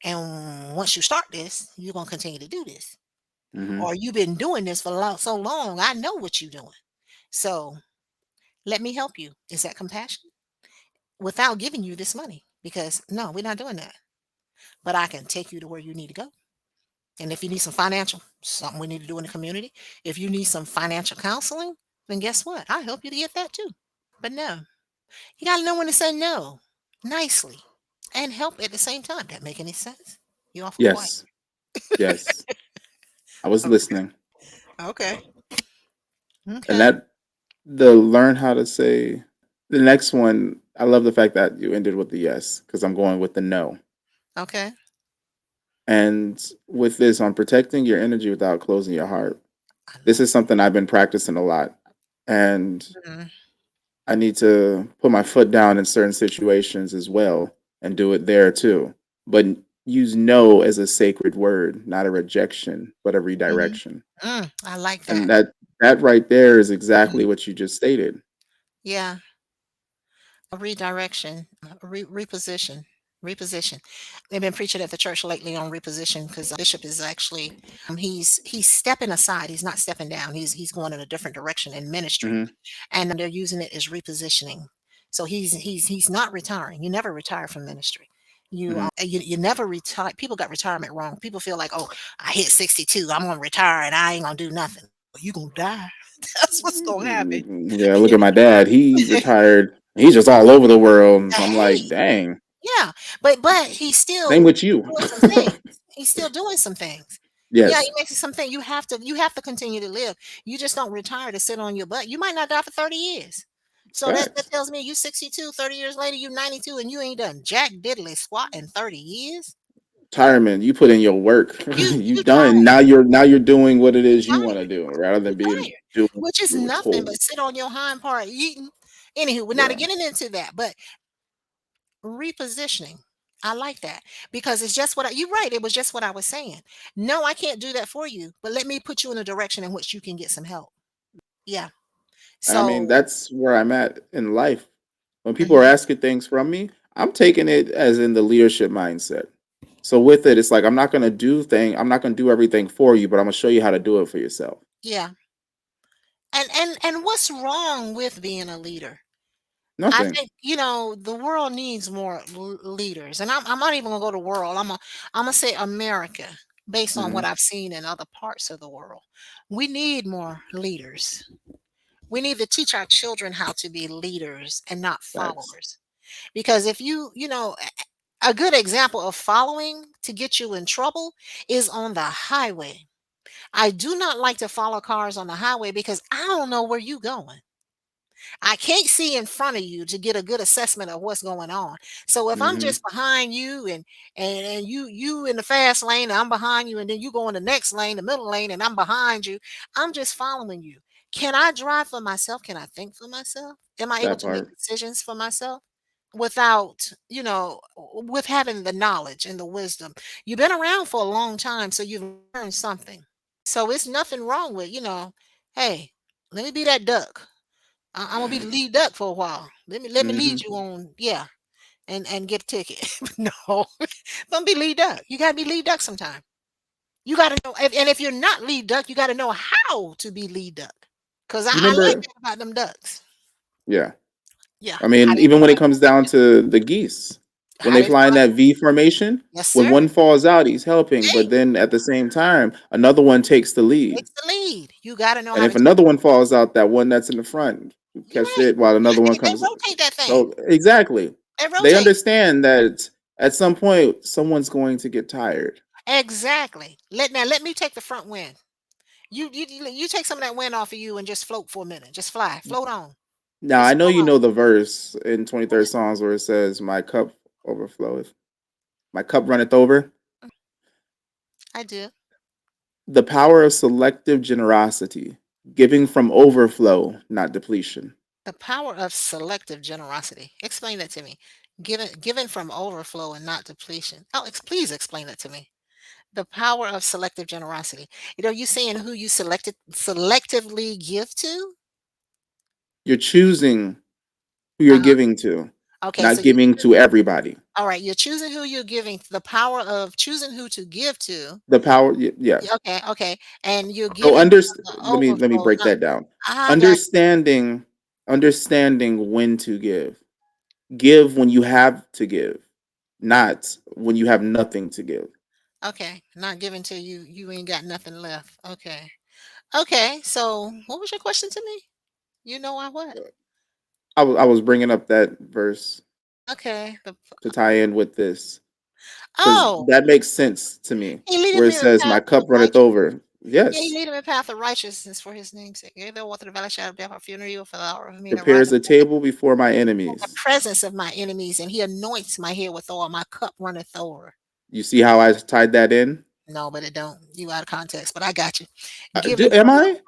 And once you start this, you're gonna continue to do this. Hmm. Or you've been doing this for so long. I know what you're doing. So let me help you. Is that compassion? Without giving you this money. Because no, we're not doing that. But I can take you to where you need to go. And if you need some financial, something we need to do in the community, if you need some financial counseling, then guess what? I'll help you to get that too. But no, you got to know when to say no nicely and help at the same time. That make any sense? You awful quiet. Yes. Yes. I was Okay. listening. Okay. And Okay. that the learn how to say the next one, I love the fact that you ended with the yes, because I'm going with the no. Okay. And with this on protecting your energy without closing your heart, I this love is something I've been practicing a lot. And it. Mhm. I need to put my foot down in certain situations as well and do it there too. But use no as a sacred word, not a rejection, but a Mhm. redirection. I like And that. that right there is Mhm. exactly what you just stated. Yeah. A redirection, reposition, reposition. They've been preaching at the church lately on reposition because bishop is actually he's stepping aside. He's not stepping down. He's going in a different direction in ministry, Hmm. and they're using it as repositioning. So he's not retiring. You never retire from ministry. Hmm. You never retire. People got retirement wrong. People feel like, oh, I hit 62, I'm gonna retire and I ain't gonna do nothing. You gonna die. That's what's gonna happen. Yeah, look at my dad. He retired. He's just all over the world. I'm Hey, like, dang. yeah, but he's Same still with you. doing some things. He's still doing some things. Yeah, he Yes, makes something you have to continue to live. You just don't retire to sit on your butt. You might not die for 30 years. So that facts. tells me you 62, 30 years later, you 92 and you ain't done jack diddly squat in 30 years. Retirement. You put in your work. You You done. tired. Now you're doing what it You is you want to tired. do, rather You than being tired. doing what Which is you were nothing but told. sit on your hind part eating. Anywho, we're not Yeah. getting into that, but repositioning. I like that because it's just you're right. It was just what I was saying. No, I can't do that for you, but let me put you in a direction in which you can get some help. Yeah. And I mean, So, that's where I'm at in life. When people are mhm, asking things from me, I'm taking it as in the leadership mindset. So with it, it's like I'm not gonna do everything for you, but I'm gonna show you how to do it for yourself. yeah. And what's wrong with being a leader? I Nothing. think the world needs more leaders, and I'm not even gonna go to world. I'm gonna say America, based on what Hmm. I've seen in other parts of the world. We need more leaders. We need to teach our children how to be leaders and not Facts. followers. Because if a good example of following to get you in trouble is on the highway. I do not like to follow cars on the highway because I don't know where you going. I can't see in front of you to get a good assessment of what's going on. So if I'm Hmm. just behind you and you in the fast lane and I'm behind you and then you go in the next lane, the middle lane, and I'm behind you, I'm just following you. Can I drive for myself? Can I think for myself? Am I able That to make part. decisions for myself without, with having the knowledge and the wisdom? You've been around for a long time, so you've learned something. So it's nothing wrong with, hey, let me be that duck. I'm gonna be the lead duck for a while. Let me lead Hmm. you on, yeah, and get a ticket. No, don't be lead duck. You gotta be lead duck sometime. You gotta know, and if you're not lead duck, you gotta know how to be lead duck. Cause I, You I like remember? that about them ducks. Yeah. Yeah, I how mean, they even when how it they comes down to the geese, when how they they fly in fly. that V formation, Yes, when sir. one falls out, he's helping, Hey, but then at the same time, another one takes the lead. takes the lead. You gotta know And how if to take. another one falls out, that one that's in the front You're catch right. it while Yeah, another one they comes. rotate that thing. So exactly, They they rotate. understand that at some point someone's going to get tired. Exactly. Let me take the front wind. You take some of that wind off of you and just float for a minute. Just fly, float on. Now I Just know float you on. know the verse in What 23rd is Psalms where it says, "My cup overfloweth, my cup runneth over." I do. The power of selective generosity, giving from overflow, not depletion. The power of selective generosity. Explain that to me. Given from overflow and not depletion. Oh, please explain that to me. The power of selective generosity. You saying who you selectively give to? You're choosing who you're Uh-huh. giving to. Okay, so not you giving to everybody. all right, you're choosing who you're giving the power of choosing who to give to. The power, yeah. Okay, okay, and you're So giving from the let me overflow, break not that down. I got Understanding understanding when to give. Give when you have to give, not when you have nothing to give. okay, not giving to you, you ain't got nothing left. Okay. Okay, so what was your question to me? You know I what? I was bringing up that verse Okay. to tie in with this because Oh, that makes sense to me, he leading where it me in the says, "My path cup of runneth righteousness. over." Yeah, he Yes, leading me in the path of righteousness for his name's sake. Yea, though walk through the valley shadow of death, I fear no evil, for thou art with me, to ride prepares a table before my the enemies. presence of my enemies, and he anoints my head with oil. My cup runneth over. You see how I tied that in? No, but it don't. You out of context, but I got you. Giving Am from the I?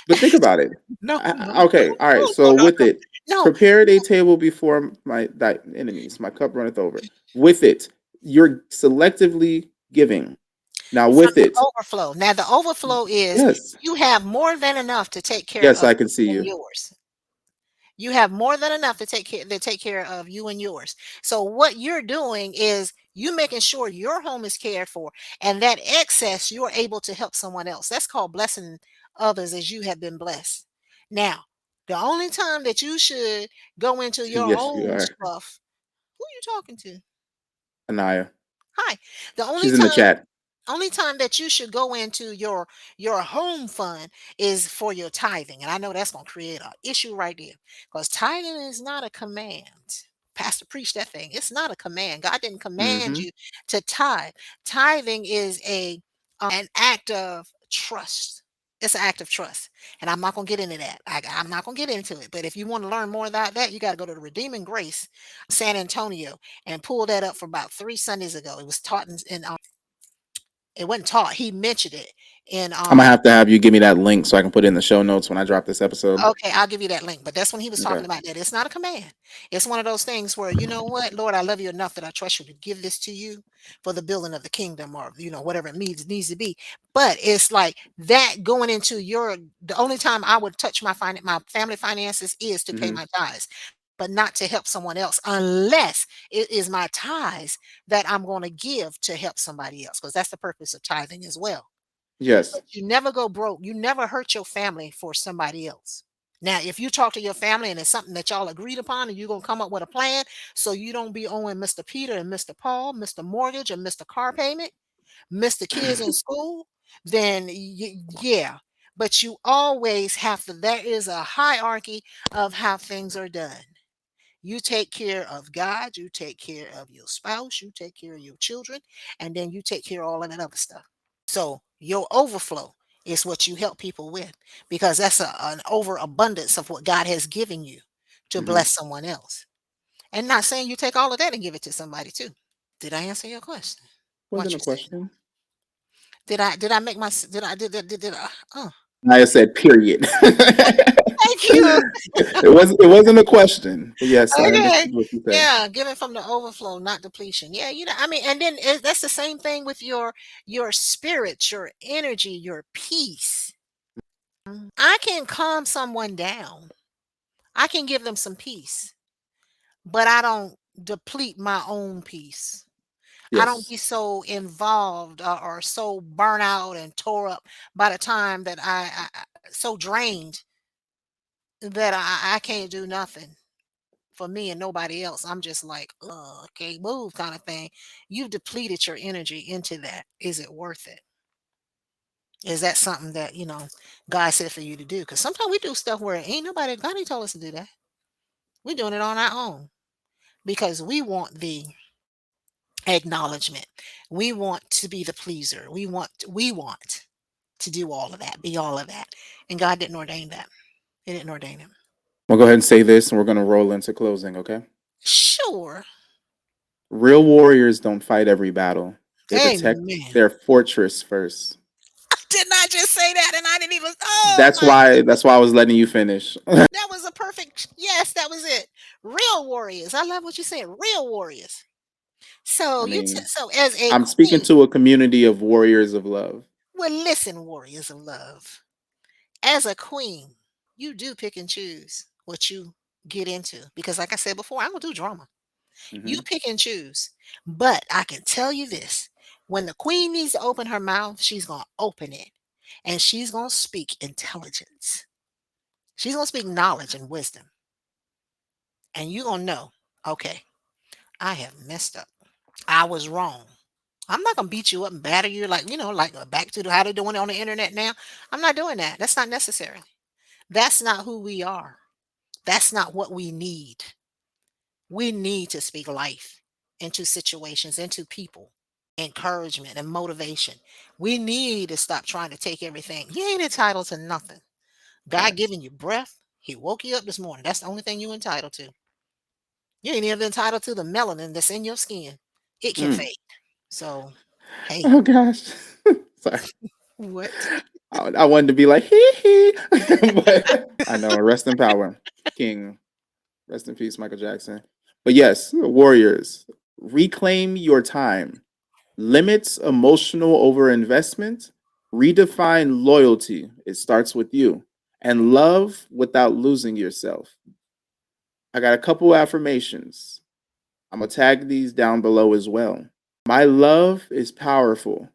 But think about it. no, no, Okay, all right. no, So no, with no, it, no. prepared a table before my thy enemies. My cup runneth over. With it, you're selectively giving. Now, From with the it, overflow. Now the overflow is yes, you have more than enough to take care yes, of I can see you and you. yours. You have more than enough to take care of you and yours. So what you're doing is you making sure your home is cared for, and that excess you're able to help someone else. That's called blessing others as you have been blessed. Now, the only time that you should go into your Yes, you own are. stuff, who you talking to? Anaya. Hi. The only She's in the time chat. only time that you should go into your home fund is for your tithing, and I know that's going to create an issue right there, because tithing is not a command. Pastor preached that thing. It's not a command. God didn't command Hmm. you to tithe. Tithing is a an act of trust. It's an act of trust, and I'm not going to get into that. I'm not going to get into it, but if you want to learn more about that, you got to go to the Redeeming Grace San Antonio and pull that up for about 3 Sundays ago. It was taught in it wasn't taught. He mentioned it in I'm gonna have to have you give me that link so I can put it in the show notes when I drop this episode. okay, I'll give you that link. But that's when he was Okay. talking about that. It's not a command. It's one of those things where, you know what, Lord, I love you enough that I trust you to give this to you for the building of the kingdom, or whatever it needs to be. But it's like that going into your the only time I would touch my family finances is to pay Hmm. my tithes, but not to help someone else unless it is my tithes that I'm going to give to help somebody else, because that's the purpose of tithing as well. Yes. But you never go broke. You never hurt your family for somebody else. Now, if you talk to your family and it's something that y'all agreed upon and you're going to come up with a plan so you don't be owing Mr. Peter and Mr. Paul, Mr. Mortgage and Mr. Car Payment, Mr. Kids in school, then yeah. But you always have to, there is a hierarchy of how things are done. You take care of God, you take care of your spouse, you take care of your children, and then you take care of all of that other stuff. So your overflow is what you help people with, because that's an overabundance of what God has given you to Hmm. bless someone else. And not saying you take all of that and give it to somebody too. Did I answer your question? What Wasn't a you said? question. Did I make my did I did I? Oh, Naya said, "Period." thank you. It wasn't a question, but yes, I Okay. understood what you said. Yeah, giving from the overflow, not depletion. Yeah, I mean, and then that's the same thing with your spirit, your energy, your peace. I can calm someone down. I can give them some peace, but I don't deplete my own peace. I don't Yes. be so involved, or so burnt out and tore up by the time that so drained that I can't do nothing for me and nobody else. I'm just like, okay, move kind of thing. You've depleted your energy into that. Is it worth it? Is that something that, God said for you to do? Because sometimes we do stuff where ain't nobody, God ain't told us to do that. We're doing it on our own because we want the acknowledgement. We want to be the pleaser. We want to do all of that, be all of that. And God didn't ordain that. He didn't ordain it. We'll go ahead and say this, and we're gonna roll into closing. Okay. Sure. Real warriors don't fight every battle. They protect Amen. their fortress first. Did not just say that and I didn't even, oh That's my why. goodness. That's why I was letting you finish. That was a perfect, yes, that was it. Real warriors. I love what you said. Real warriors. I So mean, so as a I'm speaking queen, to a community of warriors of love. well, listen, warriors of love. As a queen, you do pick and choose what you get into because, like I said before, I don't do drama. You Hmm. pick and choose. But I can tell you this, when the queen needs to open her mouth, she's going to open it and she's going to speak intelligence. She's going to speak knowledge and wisdom. And you're going to know, okay, I have messed up. I was wrong. I'm not gonna beat you up and batter you like, like back to how they're doing it on the internet now. I'm not doing that. That's not necessary. That's not who we are. That's not what we need. We need to speak life into situations, into people, encouragement and motivation. We need to stop trying to take everything. You ain't entitled to nothing. God Facts. giving you breath. He woke you up this morning. That's the only thing you're entitled to. You ain't even entitled to the melanin that's in your skin. It can Mm. fade. So, hey, Oh gosh. Sorry. what? I wanted to be like hee hee, but I know. Rest in power, King. Rest in peace, Michael Jackson. But yes, warriors, reclaim your time. Limits emotional overinvestment. Redefine loyalty. It starts with you. And love without losing yourself. I got a couple affirmations. I'm going to tag these down below as well. My love is powerful,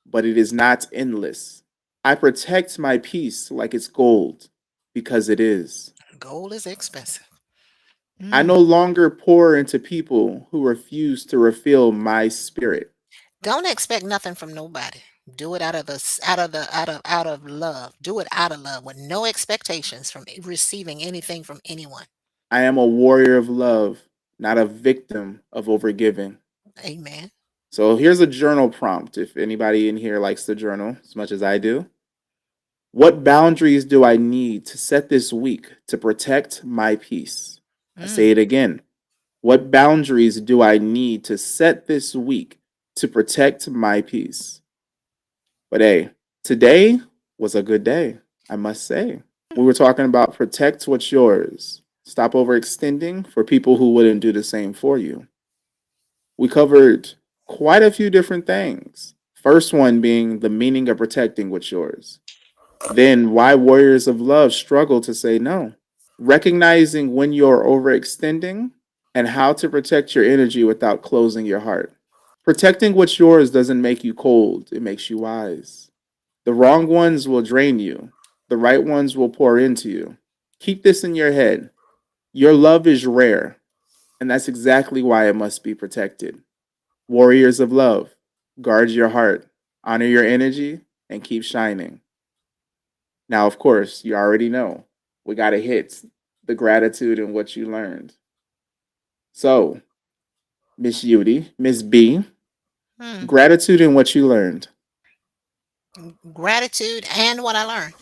but it is not endless. I protect my peace like it's gold because it is. Gold is expensive. I Mm. no longer pour into people who refuse to refill my spirit. Don't expect nothing from nobody. Do it out of love. Do it out of love with no expectations from receiving anything from anyone. I am a warrior of love, not a victim of overgiving. Amen. So here's a journal prompt if anybody in here likes to journal as much as I do. What boundaries do I need to set this week to protect my peace? I Mm. say it again. What boundaries do I need to set this week to protect my peace? But hey, today was a good day, I must say. We were talking about protect what's yours, stop overextending for people who wouldn't do the same for you. We covered quite a few different things. First one being the meaning of protecting what's yours. Then why warriors of love struggle to say no. Recognizing when you're overextending and how to protect your energy without closing your heart. Protecting what's yours doesn't make you cold, it makes you wise. The wrong ones will drain you, the right ones will pour into you. Keep this in your head. Your love is rare, and that's exactly why it must be protected. Warriors of love, guard your heart, honor your energy, and keep shining. Now, of course, you already know we got to hit the gratitude and what you learned. So, Miss Eudy, Miss B, Mm. gratitude and what you learned. Gratitude and what I learned.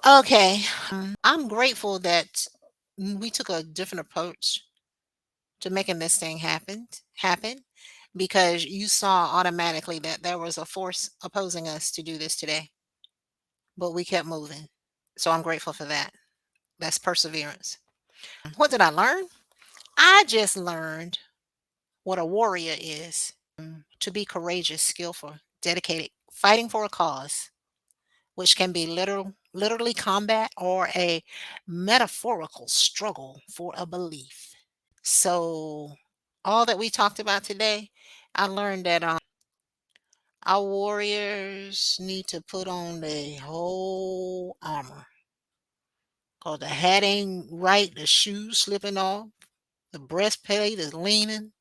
Okay. I'm grateful that we took a different approach to making this thing happen because you saw automatically that there was a force opposing us to do this today, but we kept moving. So I'm grateful for that. That's perseverance. What did I learn? I just learned what a warrior is. To be courageous, skillful, dedicated, fighting for a cause, which can be literally combat or a metaphorical struggle for a belief. So, all that we talked about today, I learned that our warriors need to put on the whole armor. Cause the hat ain't right, the shoes slipping off, the breastplate is leaning.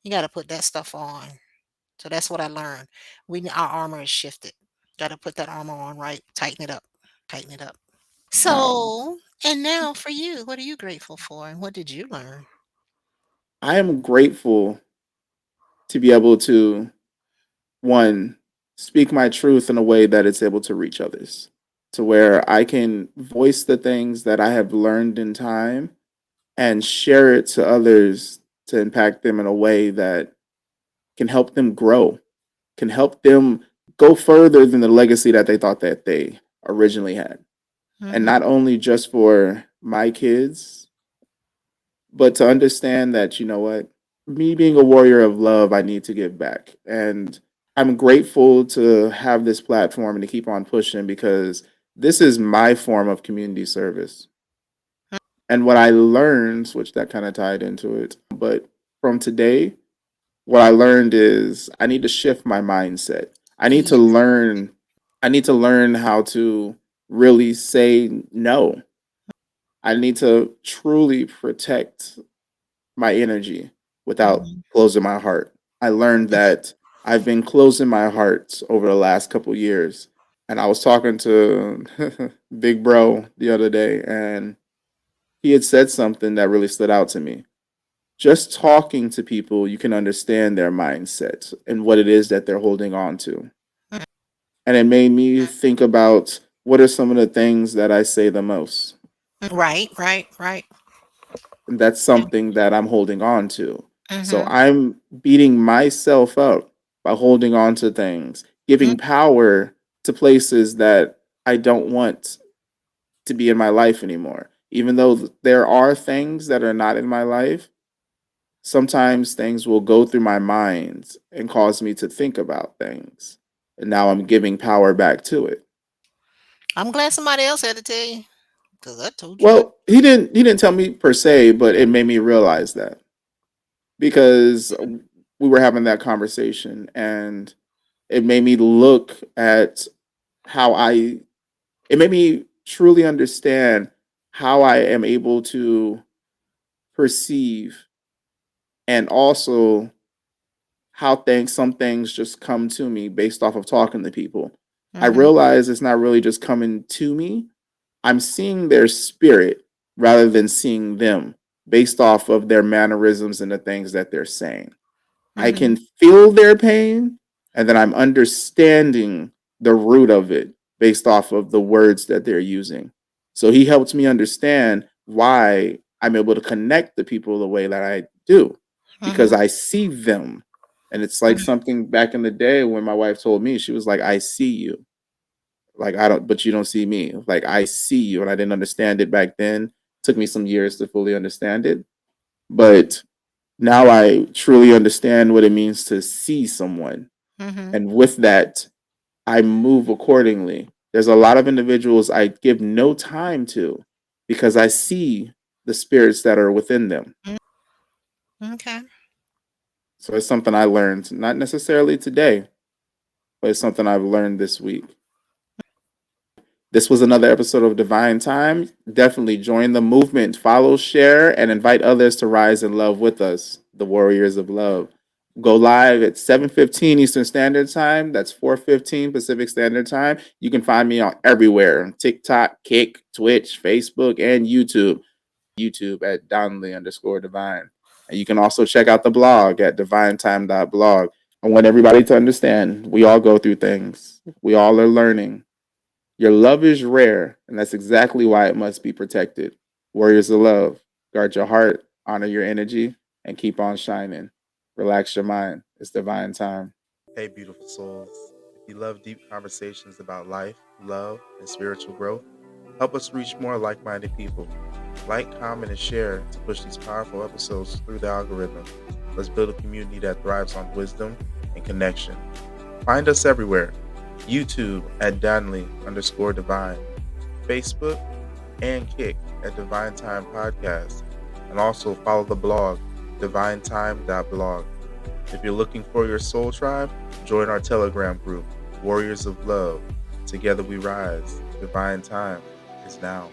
You got to put that stuff on. So that's what I learned. Our armor is shifted. Got to put that armor on right. Tighten it up. Tighten it up. Um, So, and now for you, what are you grateful for, and what did you learn? I am grateful to be able to, one, speak my truth in a way that it's able to reach others, to where I can voice the things that I have learned in time and share it to others to impact them in a way that can help them grow, can help them go further than the legacy that they thought that they originally had. And Mhm. not only just for my kids, but to understand that, you know what, me being a warrior of love, I need to give back. And I'm grateful to have this platform and to keep on pushing because this is my form of community service. And what I learned, which that kind of tied into it, but from today, what I learned is I need to shift my mindset. I need to Yeah. learn I need to learn how to really say no. I need to truly protect my energy without Mhm. closing my heart. I learned that I've been closing my heart over the last couple years. And I was talking to Big Bro the other day, and he had said something that really stood out to me. Just talking to people, you can understand their mindset and what it is that they're holding on to. And it made me think about what are some of the things that I say the most. Right, right, right. And that's something that I'm holding on to. So Mhm. I'm beating myself up by holding on to things, Mm, giving power to places that I don't want to be in my life anymore. Even though there are things that are not in my life, sometimes things will go through my mind and cause me to think about things. And now I'm giving power back to it. I'm glad somebody else had to tell you, because I told you that. Well, he didn't tell me per se, but it made me realize that because we were having that conversation and it made me look at how I it made me truly understand how I am able to perceive and also how some things just come to me based off of talking to people. I Mhm. realize it's not really just coming to me. I'm seeing their spirit rather than seeing them based off of their mannerisms and the things that they're saying. I Mhm. can feel their pain and then I'm understanding the root of it based off of the words that they're using. So he helped me understand why I'm able to connect the people the way that I do because Mhm. I see them. And it's like something back in the day when my wife told me, she was like, I see you. Like, I don't, but you don't see me. Like, I see you. And I didn't understand it back then. Took me some years to fully understand it. But now I truly understand what it means to see someone. Mhm. And with that, I move accordingly. There's a lot of individuals I give no time to because I see the spirits that are within them. Mhm. Okay. So it's something I learned, not necessarily today, but it's something I've learned this week. This was another episode of Divine Time. Definitely join the movement, follow, share, and invite others to rise in love with us, the Warriors of Love. Go live at 7:15 Eastern Standard Time. That's 4:15 Pacific Standard Time. You can find me on everywhere: TikTok, Kick, Twitch, Facebook, and YouTube. YouTube at Danli_Divine. And you can also check out the blog at divinetime.blog. I want everybody to understand we all go through things. We all are learning. Your love is rare, and that's exactly why it must be protected. Warriors of love, guard your heart, honor your energy, and keep on shining. Relax your mind. It's divine time. Hey, beautiful souls. If you love deep conversations about life, love, and spiritual growth, help us reach more like minded people. Like, comment, and share to push these powerful episodes through the algorithm. Let's build a community that thrives on wisdom and connection. Find us everywhere: YouTube at Danli_Divine, Facebook and Kick at Divine Time Podcast, and also follow the blog, divinetime.blog. If you're looking for your soul tribe, join our Telegram group, Warriors of Love. Together we rise. Divine time is now.